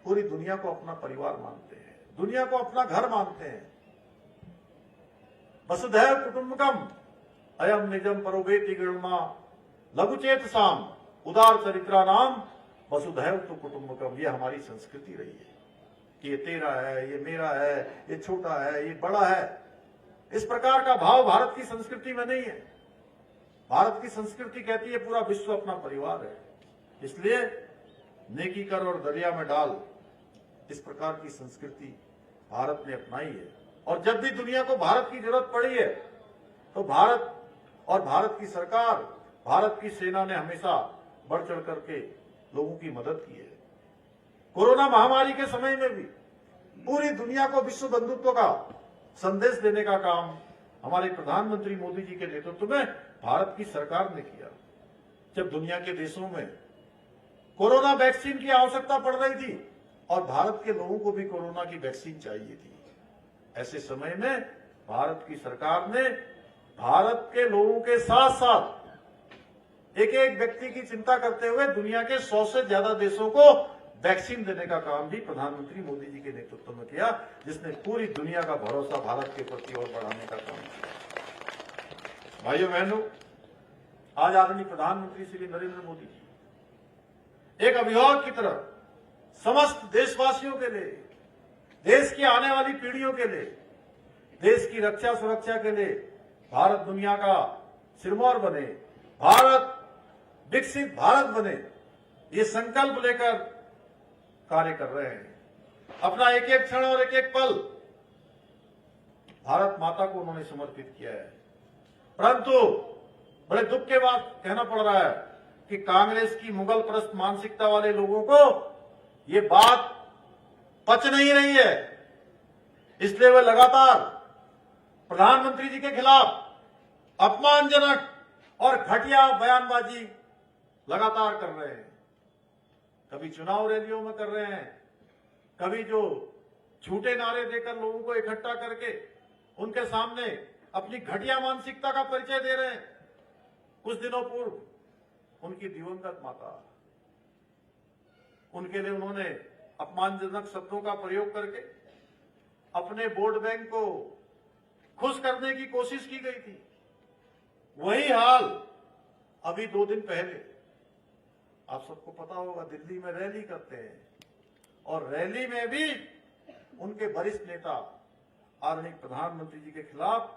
पूरी दुनिया को अपना परिवार मानते हैं, दुनिया को अपना घर मानते हैं। वसुधैव कुटुंबकम अयम निजम परोवेति गणमा लघुचेत साम उदार चरित्रा नाम वसुधैव तो कुटुंबकम। ये हमारी संस्कृति रही है कि ये तेरा है, ये मेरा है, ये छोटा है, ये बड़ा है। इस प्रकार का भाव भारत की संस्कृति में नहीं है। भारत की संस्कृति कहती है पूरा विश्व अपना परिवार है, इसलिए नेकी कर और दरिया में डाल, इस प्रकार की संस्कृति भारत ने अपनाई है। और जब भी दुनिया को भारत की जरूरत पड़ी है तो भारत और भारत की सरकार, भारत की सेना ने हमेशा बढ़ चढ़ करके लोगों की मदद की है। कोरोना महामारी के समय में भी पूरी दुनिया को विश्व बंधुत्व का संदेश देने का काम हमारे प्रधानमंत्री मोदी जी के नेतृत्व में भारत की सरकार ने किया। जब दुनिया के देशों में कोरोना वैक्सीन की आवश्यकता पड़ रही थी और भारत के लोगों को भी कोरोना की वैक्सीन चाहिए थी, ऐसे समय में भारत की सरकार ने भारत के लोगों के साथ साथ एक एक व्यक्ति की चिंता करते हुए दुनिया के 100 से ज्यादा देशों को वैक्सीन देने का काम भी प्रधानमंत्री मोदी जी के नेतृत्व में किया, जिसने पूरी दुनिया का भरोसा भारत के प्रति और बढ़ाने का काम किया। भाइयों बहनों, आज आदरणीय प्रधानमंत्री श्री नरेंद्र मोदी जी एक अभिभावक की तरह समस्त देशवासियों के लिए, देश की आने वाली पीढ़ियों के लिए, देश की रक्षा सुरक्षा के लिए भारत दुनिया का सिरमौर बने, भारत विकसित भारत बने, ये संकल्प लेकर कार्य कर रहे हैं। अपना एक एक क्षण और एक एक पल भारत माता को उन्होंने समर्पित किया है। परंतु बड़े दुख के बाद कहना पड़ रहा है कि कांग्रेस की मुगल परस्त मानसिकता वाले लोगों को ये बात पच नहीं रही है, इसलिए वे लगातार प्रधानमंत्री जी के खिलाफ अपमानजनक और घटिया बयानबाजी लगातार कर रहे हैं। कभी चुनाव रैलियों में कर रहे हैं, कभी जो झूठे नारे देकर लोगों को इकट्ठा करके उनके सामने अपनी घटिया मानसिकता का परिचय दे रहे हैं। कुछ दिनों पूर्व उनकी दिवंगत माता, उनके लिए उन्होंने अपमानजनक शब्दों का प्रयोग करके अपने वोट बैंक को खुश करने की कोशिश की गई थी। वही हाल अभी 2 दिन पहले, आप सबको पता होगा, दिल्ली में रैली करते हैं और रैली में भी उनके वरिष्ठ नेता आदरणीय प्रधानमंत्री जी के खिलाफ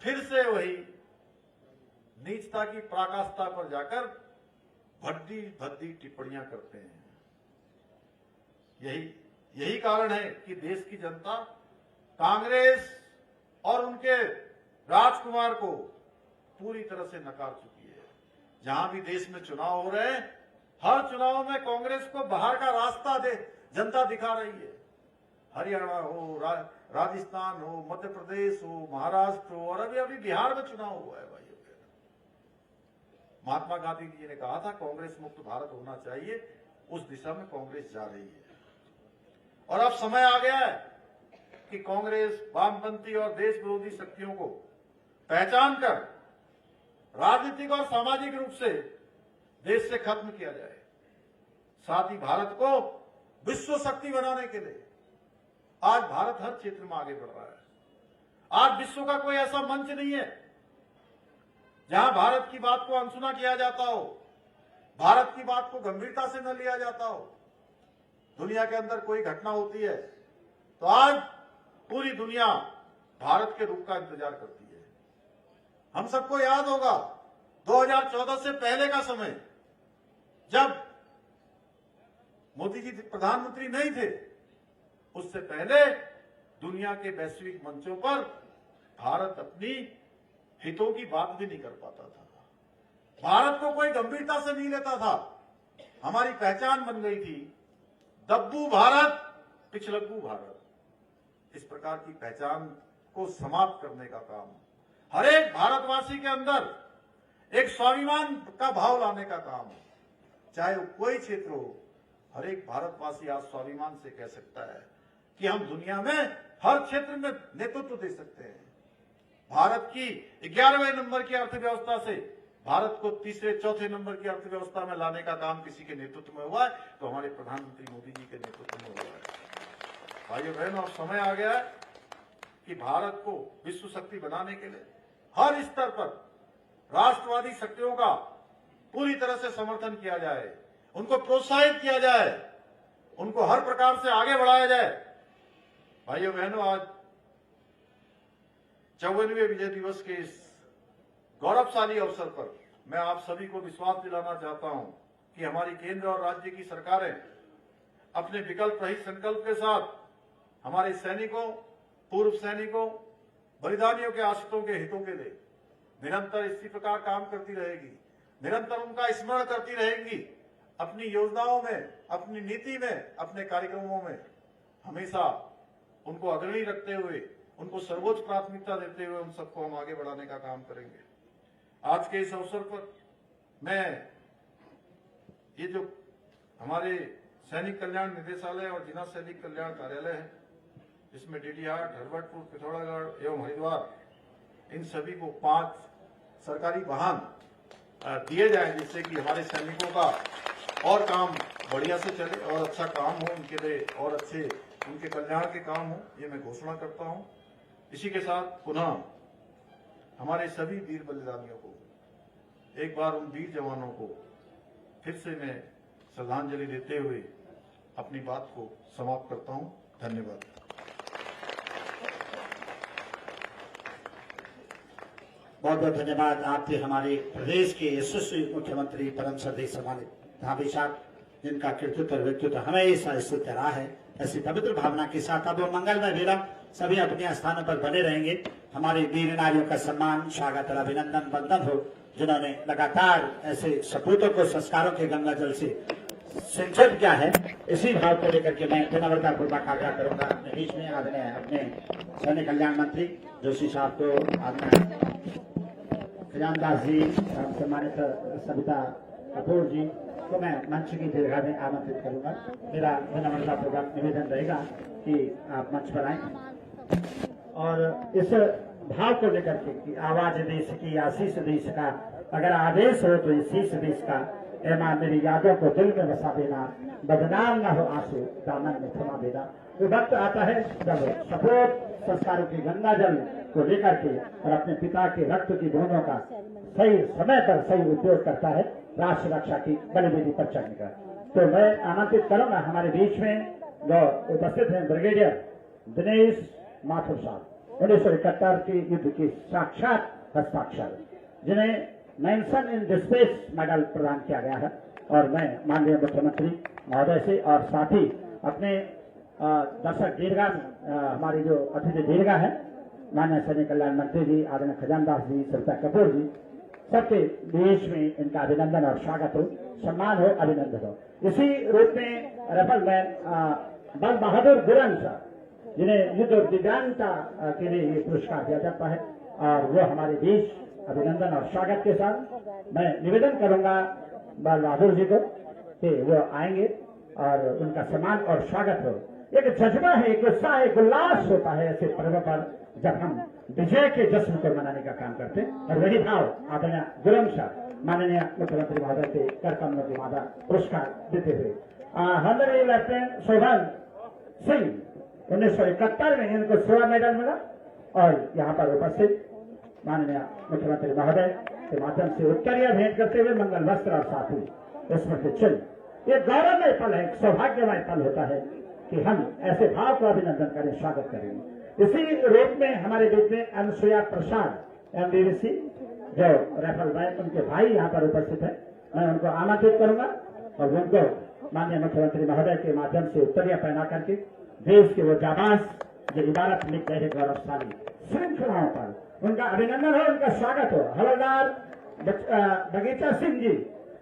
फिर से वही नीचता की पराकाष्ठा पर जाकर भद्दी भद्दी टिप्पणियां करते हैं। यही कारण है कि देश की जनता कांग्रेस और उनके राजकुमार को पूरी तरह से नकार चुकी है। जहां भी देश में चुनाव हो रहे हैं, हर चुनाव में कांग्रेस को बाहर का रास्ता जनता दिखा रही है। हरियाणा हो, राजस्थान हो, मध्य प्रदेश हो, महाराष्ट्र हो और अभी बिहार में चुनाव हुआ है। भाइयों, महात्मा गांधी जी ने कहा था कांग्रेस मुक्त भारत होना चाहिए, उस दिशा में कांग्रेस जा रही है। और अब समय आ गया है कि कांग्रेस, वामपंथी और देश विरोधी शक्तियों को पहचान कर राजनीतिक और सामाजिक रूप से देश से खत्म किया जाए। साथ ही भारत को विश्व शक्ति बनाने के लिए आज भारत हर क्षेत्र में आगे बढ़ रहा है। आज विश्व का कोई ऐसा मंच नहीं है जहां भारत की बात को अनसुना किया जाता हो, भारत की बात को गंभीरता से न लिया जाता हो। दुनिया के अंदर कोई घटना होती है तो आज पूरी दुनिया भारत के रुख का इंतजार करती है। हम सबको याद होगा 2014 से पहले का समय, जब मोदी जी प्रधानमंत्री नहीं थे, उससे पहले दुनिया के वैश्विक मंचों पर भारत अपनी हितों की बात भी नहीं कर पाता था। भारत को कोई गंभीरता से नहीं लेता था। हमारी पहचान बन गई थी दब्बू भारत, पिछलग्गू भारत। इस प्रकार की पहचान को समाप्त करने का काम हर एक भारतवासी के अंदर एक स्वाभिमान का भाव लाने का काम है। चाहे वो कोई क्षेत्र हो, हर एक भारतवासी आज स्वाभिमान से कह सकता है कि हम दुनिया में हर क्षेत्र में नेतृत्व दे सकते हैं। भारत की 11वें नंबर की अर्थव्यवस्था से भारत को तीसरे चौथे नंबर की अर्थव्यवस्था में लाने का काम किसी के नेतृत्व में हुआ है तो हमारे प्रधानमंत्री मोदी जी के नेतृत्व में हुआ है। भाइयों बहनों, अब समय आ गया है कि भारत को विश्व शक्ति बनाने के लिए हर स्तर पर राष्ट्रवादी शक्तियों का पूरी तरह से समर्थन किया जाए, उनको प्रोत्साहित किया जाए, उनको हर प्रकार से आगे बढ़ाया जाए। भाइयों बहनों, आज 54वें विजय दिवस के इस गौरवशाली अवसर पर मैं आप सभी को विश्वास दिलाना चाहता हूं कि हमारी केंद्र और राज्य की सरकारें अपने विकल्प रहित संकल्प के साथ हमारे सैनिकों, पूर्व सैनिकों, बलिदानियों के आश्रितों के हितों के लिए निरंतर इसी प्रकार काम करती रहेगी, निरंतर उनका स्मरण करती रहेंगी। अपनी योजनाओं में, अपनी नीति में, अपने कार्यक्रमों में हमेशा उनको अग्रणी रखते हुए, उनको सर्वोच्च प्राथमिकता देते हुए उन सबको हम आगे बढ़ाने का काम करेंगे। आज के इस अवसर पर मैं ये जो हमारे सैनिक कल्याण निदेशालय और जिला सैनिक कल्याण कार्यालय है, जिसमें डीडीआर, धरवटपुर, पिथौरागढ़ एवं हरिद्वार, इन सभी को 5 सरकारी वाहन दिए जाए, जिससे कि हमारे सैनिकों का और काम बढ़िया से चले और अच्छा काम हो उनके लिए, और अच्छे उनके कल्याण के काम हो, ये मैं घोषणा करता हूं। इसी के साथ पुनः हमारे सभी वीर बलिदानियों को, एक बार उन वीर जवानों को फिर से मैं श्रद्धांजलि देते हुए अपनी बात को समाप्त करता हूं। धन्यवाद। बहुत बहुत धन्यवाद। आपके हमारे प्रदेश के यशस्वी मुख्यमंत्री, परम श्रद्धेय सम्मानित धामी साहब, जिनका कृतित्व और व्यक्तित्व हमेशा स्तुत्य रहा है। ऐसी पवित्र भावना के साथ अब मंगलमय बेला सभी अपने स्थानों पर बने रहेंगे। हमारे वीर नारियों का सम्मान, स्वागत और अभिनंदन बंदन हो, जिन्होंने लगातार ऐसे सपूतों को संस्कारों के गंगा जल से सिंचित किया है। इसी भाव को लेकर के मैं विनम्रता पूर्वक आग्रह करूंगा अपने बीच में आदरणीय अपने सैनिक कल्याण मंत्री जोशी साहब को, आदरणीय खजानदास जी, सम्मानित सविता कपूर जी को मैं मंच की दीर्घा में आमंत्रित करूंगा। मेरा विनम्रता पूर्वक निवेदन रहेगा कि आप मंच पर आए और इस भाव को लेकर के कि आवाज देश की, आशीष देश का, अगर आदेश हो तो इसी देश का, एमा मेरी यादों को दिल में बसा देना, बदनाम न हो आंसू दामन में थमा देना। वो वक्त आता है जब सपूत संस्कारों की गंगा जल को लेकर के और अपने पिता के रक्त की बूंदों का सही समय पर सही उपयोग करता है राष्ट्र रक्षा की बलिवेदी पर चढ़ने का। तो मैं आमंत्रित करूंगा हमारे बीच में जो उपस्थित हैं ब्रिगेडियर दिनेश माथुर साहब, 1971 के युद्ध के साक्षात हस्ताक्षर, जिन्हें मेंशन इन डिस्पेस मेडल प्रदान किया गया है। और मैं माननीय मुख्यमंत्री महोदय से और साथ ही अपने दर्शक दीर्घा हमारी जो अतिथि दीर्घा है, माननीय सैनिक कल्याण मंत्री जी, आदरणीय खजानदास जी, सविता कपूर जी, सबके देश में इनका अभिनंदन और स्वागत हो, सम्मान हो, अभिनंदन हो। इसी रूप में रफल में बल बहादुर गुरंग साहब, जिन्हें युद्ध और दिव्यांगता के लिए ये पुरस्कार दिया जाता है, और वो हमारे देश अभिनंदन और स्वागत के साथ मैं निवेदन करूंगा बल बहादुर जी को कि वो आएंगे और उनका सम्मान और स्वागत हो। एक जज्बा है, एक उत्साह है, एक उल्लास होता है ऐसे पर्व पर जब हम विजय के जश्न को मनाने का काम करते हैं। और वही भाव आदरणीय गुरम शाह माननीय मुख्यमंत्री महोदय के कर कमलों के मादा पुरस्कार देते हुए हमारे लेफ्टिनेंट शोभन सिंह 1971 में इनको सेवा मेडल मिला और यहाँ पर उपस्थित माननीय मुख्यमंत्री महोदय के माध्यम से उत्तरीय भेंट करते हुए मंगल वस्त्र और साथ ही स्मृति चिन्ह। ये गौरवमय पल है, एक सौभाग्यमय पल होता है कि हम ऐसे भाव को अभिनंदन करें, स्वागत करेंगे। इसी रूप में हमारे बीच में अनुसुया प्रसाद MBBC जो राइफल बैन उनके भाई यहाँ पर उपस्थित है, मैं उनको आमंत्रित करूंगा और उनको माननीय मुख्यमंत्री महोदय के माध्यम से उत्तरीय पहना करके देश के वो जाबाज जो इबारत लिख रहे गौरवशाली श्रृंखलाओं पर उनका अभिनंदन हो, उनका स्वागत हो। हवलदार बगीचा सिंह जी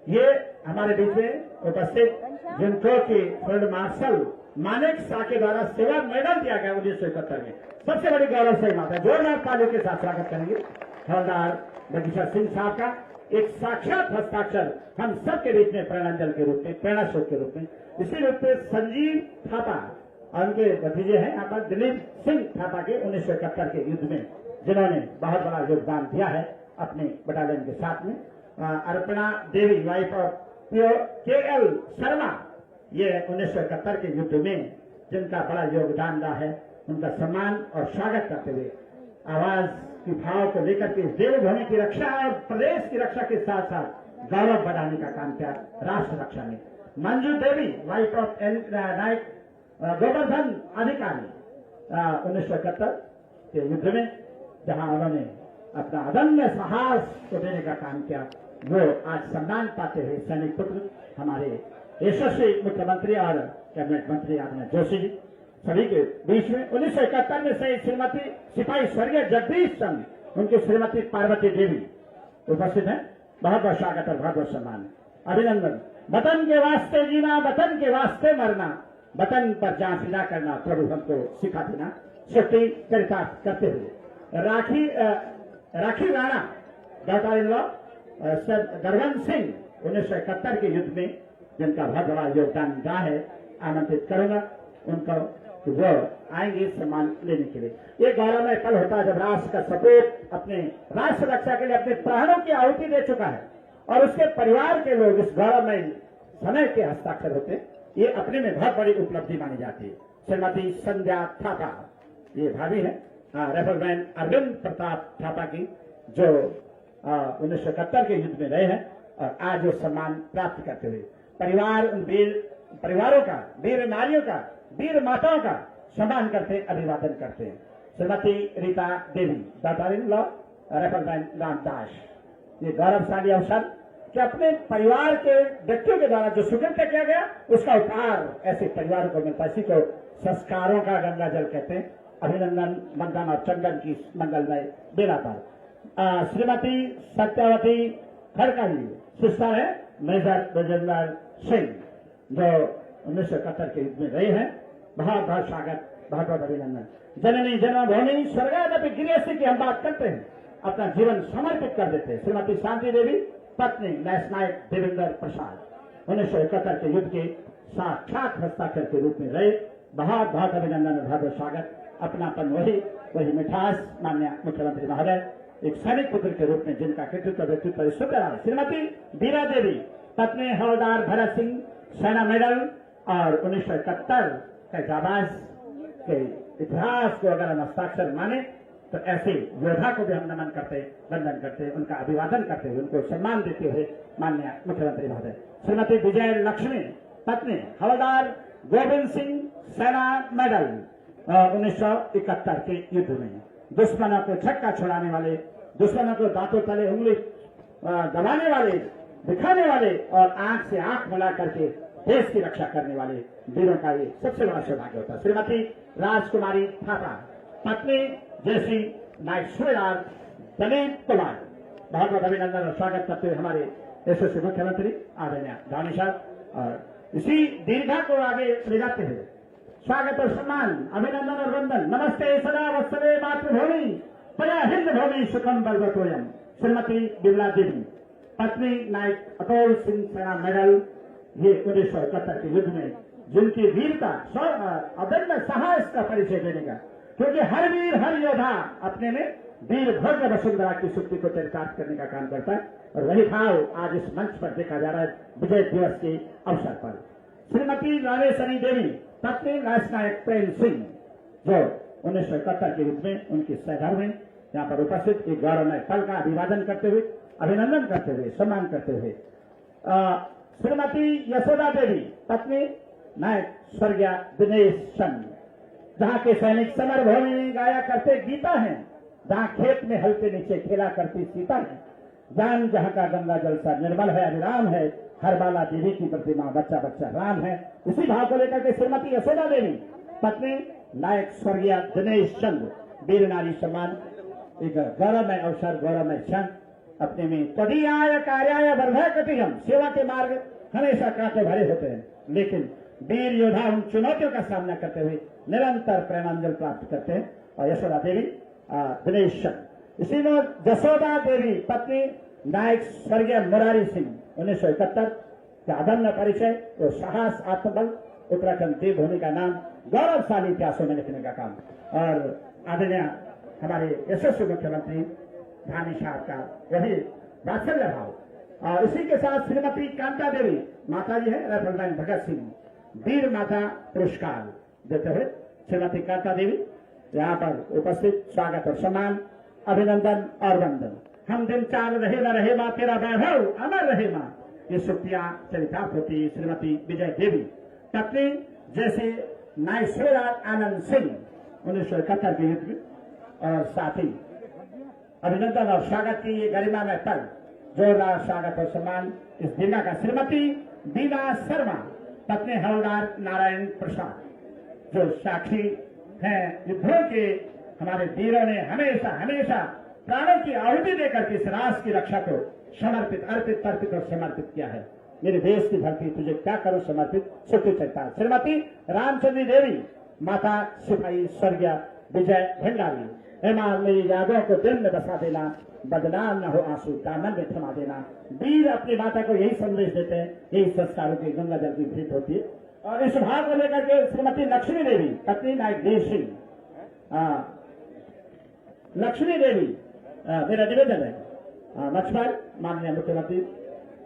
ये हमारे बीच में उपस्थित, जिनको की फील्ड मार्शल मानेक शाह के द्वारा सेवा मेडल दिया गया 1971 में, सबसे बड़ी गौरवशाली बात है। जोरदार तालियों के साथ स्वागत करेंगे हवलदार बगीचा सिंह साहब का। एक साक्षात हस्ताक्षर हम सबके बीच में प्रेरणांजल के रूप में, प्रेरणा स्रोत के रूप में, इसी रूप में संजीव थापा और उनके भतीजे हैं यहाँ पर दिलीप सिंह थापा के 1971 के युद्ध में जिन्होंने बहुत बड़ा योगदान दिया है अपने बटालियन के साथ में। अर्पणा देवी वाइफ ऑफ KL शर्मा ये 1971 के युद्ध में जिनका बड़ा योगदान रहा है, उनका सम्मान और स्वागत करते हुए आवाज की भाव को लेकर के देवभूमि की रक्षा और प्रदेश की रक्षा के साथ साथ गौरव बढ़ाने का काम किया राष्ट्र रक्षा में। मंजू देवी वाइफ ऑफ नायक गोवर्धन अधिकारी 1971 के युद्ध में जहां उन्होंने अपना अदम्य साहस को देने का काम किया, वो आज सम्मान पाते हुए सैनिक पुत्र हमारे यशस्वी मुख्यमंत्री और कैबिनेट मंत्री आदरणीय जोशी जी सभी के बीच में 1971 में से श्रीमती सिपाही स्वर्गीय जगदीश चंद, उनकी श्रीमती पार्वती देवी उपस्थित हैं। बहुत बहुत स्वागत और बहुत बहुत सम्मान, अभिनंदन। वतन के वास्ते जीना, वतन के वास्ते मरना, वतन पर जान फिदा करना प्रभु हमको सिखा देना, सृष्टि चरितार्थ करते हुए Rakhi Rana daughter in law Garwant Singh 1971 के युद्ध में जिनका बहुत बड़ा योगदान रहा है, आमंत्रित करूंगा उनको कि वो आएंगे सम्मान लेने के लिए। ये गौरवमय पल होता है जब राष्ट्र का सपूत अपने राष्ट्र रक्षा के लिए अपने प्राणों की आहुति दे चुका है और उसके परिवार के लोग इस गौरवमय समय के हस्ताक्षर होते हैं, ये अपने में बहुत बड़ी उपलब्धि मानी जाती है। श्रीमती संध्या थापा ये भाभी है राइफल मैन अरविंद प्रताप थापा की जो 1971 के युद्ध में रहे हैं और आज वो सम्मान प्राप्त करते हुए परिवार उन वीर परिवारों का, वीर नारियों का, वीर माताओं का सम्मान करते, अभिवादन करते हैं। Shrimati Rita Devi daughter in law rifle man Ramdas, ये गौरवशाली अवसर कि अपने परिवार के व्यक्तियों के द्वारा जो सुकृत्य किया गया उसका उपहार ऐसे परिवारों को मिलता है। इसी को संस्कारों का गंगा जल कहते हैं। अभिनंदन मंदन और चंदन की मंगलमय बेला पर श्रीमती सत्यावती खड़का जी सिस्टर है मेजर ब्रजेंद्र सिंह जो 1971 के युद्ध में रहे हैं। बहुत बहुत स्वागत, बहुत बहुत अभिनंदन। जननी जन्मभूमि स्वर्गादपि गृहस्थी की हम बात करते हैं, अपना जीवन समर्पित कर देते हैं। श्रीमती शांति देवी पत्नी नेश नायक देवेंद्र प्रसाद 1971 के युद्ध के साक्षात हस्ताक्षर के रूप में रहे। बहुत बहुत अभिनंदन, बहुत बहुत स्वागत। अपनापन वही मिठास माननीय मुख्यमंत्री महोदय एक सैनिक पुत्र के रूप में जिनका कृतित्व व्यक्तित्व सुंदर। श्रीमती बीरा देवी पत्नी हवलदार भरत सिंह सेना मेडल और 1971 के जाबाज के इतिहास को अगर हम हस्ताक्षर माने तो ऐसे योद्धा को भी हम नमन करते, वंदन करते, उनका अभिवादन करते हुए उनको सम्मान देते हुए माननीय मुख्यमंत्री महोदय। श्रीमती विजय लक्ष्मी पत्नी हवलदार गोविंद सिंह सेना मेडल 1971 के युद्ध में दुश्मनों को छक्का छुड़ाने वाले, दुश्मनों को दांतों तले उंगली दबाने वाले, दिखाने वाले और आंख से आंख मिला करके देश की रक्षा करने वाले वीरों का ये सबसे बड़ा सौभाग्य होता है। श्रीमती राजकुमारी थापा पत्नी जयश्री नायक सूबेदार दलीप कुमार, बहुत बहुत अभिनंदन और स्वागत करते हुए हमारे यशस्वी मुख्यमंत्री आदरणीय दानी साहब और इसी दीर्घा को आगे ले जाते हुए स्वागत और सम्मान, अभिनंदन और वंदन। नमस्ते सदा वत्सले मातृभूमि पया हिंद भूमि सुखम बलवतोयम। श्रीमती बिमला देवी पत्नी नायक अतुल सिंह सेना मेडल ये 1971 के युद्ध में जिनकी वीरता अदम्य साहस का परिचय देने का, क्योंकि हर वीर हर योद्धा अपने में वीर भव्य वसुंधरा की सुक्ति को चरितार्थ करने का काम करता है, और वही भाव आज इस मंच पर देखा जा रहा है विजय दिवस के अवसर पर। श्रीमती रामेश्वरी देवी पत्नी राजनायक प्रेम सिंह, जो 1971 के युद्ध में उनकी सहधर्म में यहाँ पर उपस्थित एक गौरवमय पल का अभिवादन करते हुए, अभिनंदन करते हुए, सम्मान करते हुए। श्रीमती यशोदा देवी पत्नी नायक स्वर्गीय दिनेश चंद, जहाँ के सैनिक समर भूमि में गाया करते गीता है, जहाँ खेत में हल के नीचे खेला करती सीता है, जान जहाँ का गंगा जल सा निर्मल है अविराम है, हर बाला देवी की प्रतिमा बच्चा बच्चा राम है। इसी भाव को लेकर के श्रीमती यशोदा देवी पत्नी नायक स्वर्गीय दिनेश चंद वीर नारी सम्मान एक गौरवमय अवसर, गौरवमय क्षण अपने में। तदीयाय कार्याय वर्धय कटिहम, सेवा के मार्ग हमेशा कांटे भरे होते हैं, लेकिन वीर योद्धा उन चुनौतियों का सामना करते हुए निरंतर प्रेमांजल प्राप्त करते हैं। और यशोदा देवी दिनेश चंद, इसी में जसोदा देवी पत्नी नायक स्वर्गीय मुरारी सिंह 1971 का अदम्य परिचय, वो साहस आत्मबल उत्तराखंड देवभूमि का नाम गौरवशाली इतिहासों में लिखने का काम, और आदरणीय हमारे यशस्वी मुख्यमंत्री धामी साहब का यही वात्सल्य भाव। और इसी के साथ श्रीमती कांता देवी माता जी है राइफलमैन भगत सिंह वीर माता पुरस्कार देते हुए श्रीमती कांता देवी यहाँ पर उपस्थित स्वागत और सम्मान, अभिनंदन और वंदन। हम दिन चार रहे न रहे माँ तेरा वैभव अमर रहे माँ, ये सुक्तियां चरितार्थ होती श्रीमती विजय देवी पत्नी जैसे नायक श्रीराज आनंद सिंह 1971 के युद्ध में, और साथ ही अभिनंदन और स्वागत की ये गरिमा में पल, जोरदार स्वागत और सम्मान इस दिना का श्रीमती बीना शर्मा पत्नी हवलदार नारायण प्रसाद, जो साक्षी हैं युद्धों के हमारे वीरों ने हमेशा हमेशा प्राणों की आहुति देकर के इस राष्ट्र की रक्षा को समर्पित अर्पित तर्पित और समर्पित किया है। मेरे देश की धरती तुझे क्या करो समर्पित सुखी चलता। श्रीमती रामचंद्री देवी माता सिपाही स्वर्गीय विजय भंडारी, हेमा मेरी यादों को दिल में बसा देना, बदनाम न हो आंसू दामन में थमा देना। वीर अपनी माता को यही संदेश देते हैं, यही संस्कारों की गंगा जल की भेंट होती है। और इस भाव को लेकर के श्रीमती लक्ष्मी देवी पत्नी नायक देव सिंह, लक्ष्मी देवी मेरा निवेदन है मंच पर माननीय मुख्यमंत्री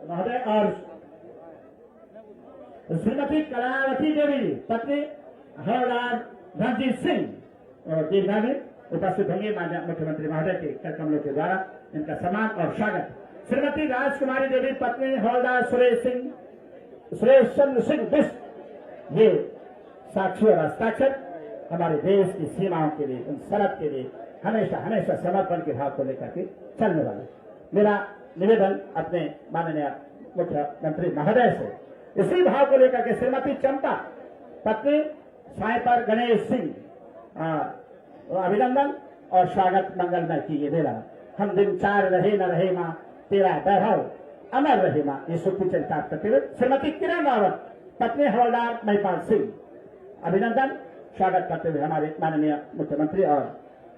महोदय, और श्रीमती कलावती देवी पत्नी हवलदार रणजीत सिंह और दीर्घा में उपस्थित होंगे माननीय मुख्यमंत्री महोदय के कर कमलों के द्वारा इनका सम्मान और स्वागत। श्रीमती राजकुमारी देवी पत्नी हवलदार सुरेश चंद्र सिंह बिष्ट, ये साक्षी और हस्ताक्षर हमारे देश की सीमाओं के लिए, उन सरहद के लिए हमेशा हमेशा समर्पण के भाव को लेकर के चलने वाले। मेरा निवेदन अपने माननीय मुख्यमंत्री महोदय से इसी भाव को लेकर के श्रीमती चंपा पत्नी साइपर गणेश सिंह अभिनंदन और स्वागत मंगलमय की ये मेरा। हम दिन चार रहे न रहे माँ तेरा वैभव अमर रहे माँ, ये सुखी चरितार्थ करते हुए श्रीमती किरण रावत पत्नी हवलदार महिपाल सिंह अभिनंदन स्वागत करते हुए हमारे माननीय मुख्यमंत्री और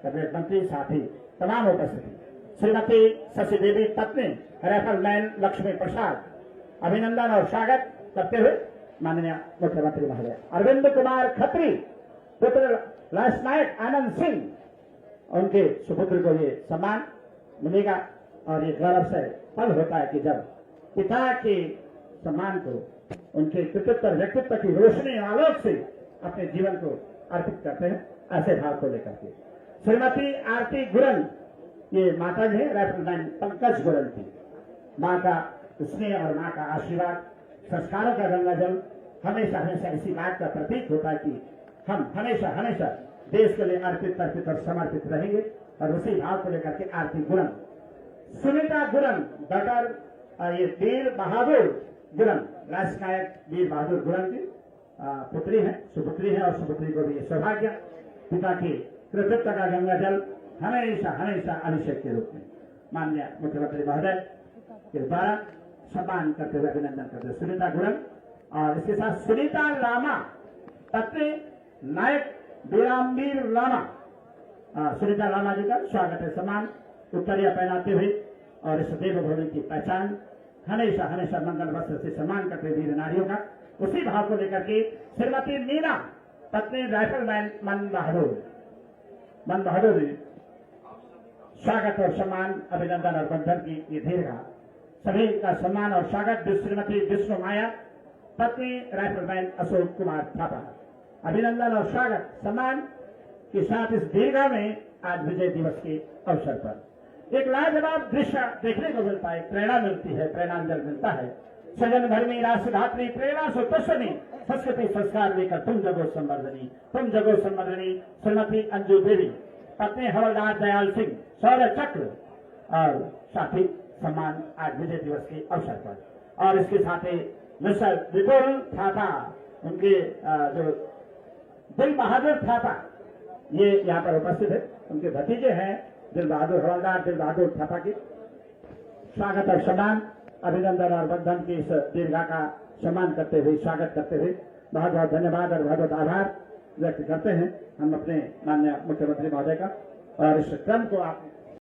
कैबिनेट मंत्री साथ ही तमाम उपस्थिति। श्रीमती शशि देवी पत्नी राइफलमैन लक्ष्मी प्रसाद अभिनंदन और स्वागत करते हुए माननीय मुख्यमंत्री महोदय। अरविंद कुमार खत्री पुत्र राजनायक आनंद सिंह, उनके सुपुत्र को ये सम्मान मिलेगा, और ये गौरव से पल होता है कि जब पिता के सम्मान को उनके कृतित्व व्यक्तित्व की रोशनी आलोक से अपने जीवन को अर्पित करते हैं, ऐसे भाव को लेकर के। श्रीमती आरती गुरन, ये माता जी है राइफलमैन पंकज गुरन की, माँ का स्नेह और माँ का आशीर्वाद संस्कारों का गंगा जल हमेशा हमेशा इसी बात का प्रतीक होता है कि हम हमेशा हमेशा देश के लिए अर्पित तर्पित और समर्पित रहेंगे, और उसी भाव को लेकर के आरती गुरन। सुनीता गुरन डॉक्टर ये वीर बहादुर गुरन, राष्ट्रनायक वीर बहादुर गुरन की पुत्री है, सुपुत्री है, और सुपुत्री को भी सौभाग्य पिता की कृतित्व का गंगा जल हमेशा हमेशा अभिषेक के रूप में माननीय मुख्यमंत्री महोदय के द्वारा सम्मान करते हुए अभिनंदन करते हुए सुनीता गुरन। और इसके साथ सुनीता लामा पत्नी नायक वीरामवीर लामा, सुनीता लामा जी का स्वागत है सम्मान उत्तरीय पहनाते हुए, और इस देवभूमि की पहचान हमेशा हमेशा मंगल वस्त्र से सम्मान करते हुए वीर नारियों का उसी भाव को लेकर के श्रीमती मीना पत्नी राइफलमैन मन बहादुर स्वागत और सम्मान, अभिनंदन और बंधन की ये दीर्घा सभी का सम्मान और स्वागत। श्रीमती विष्णु माया पत्नी राइफलमैन अशोक कुमार थापा, अभिनंदन और स्वागत सम्मान के साथ इस दीर्घा में आज विजय दिवस के अवसर पर एक लाजवाब दृश्य देखने को मिलता है, प्रेरणा मिलती है, प्रेरणांजल मिलता है। सजन धर्मी राष्ट्रधात्री प्रेरणा सो तस्वनी संस्कृति संस्कार लेकर तुम जगो संवर्धनी श्रीमती अंजू देवी पत्नी हवलदार दयाल सिंह शौर्य चक्र और साथी सम्मान आज विजय दिवस के अवसर पर। और इसके साथ ही मिस्टर विपुल थापा, उनके जो दिल बहादुर थापा ये यहाँ पर उपस्थित है, उनके भतीजे हैं दिल बहादुर हवलदार दिल बहादुर थापा के स्वागत और सम्मान, अभिनंदन और बंधन की इस दीर्घा का सम्मान करते हुए स्वागत करते हुए बहुत बहुत धन्यवाद और बहुत बहुत आभार व्यक्त करते हैं हम अपने माननीय मुख्यमंत्री महोदय का। और इस क्रम को आप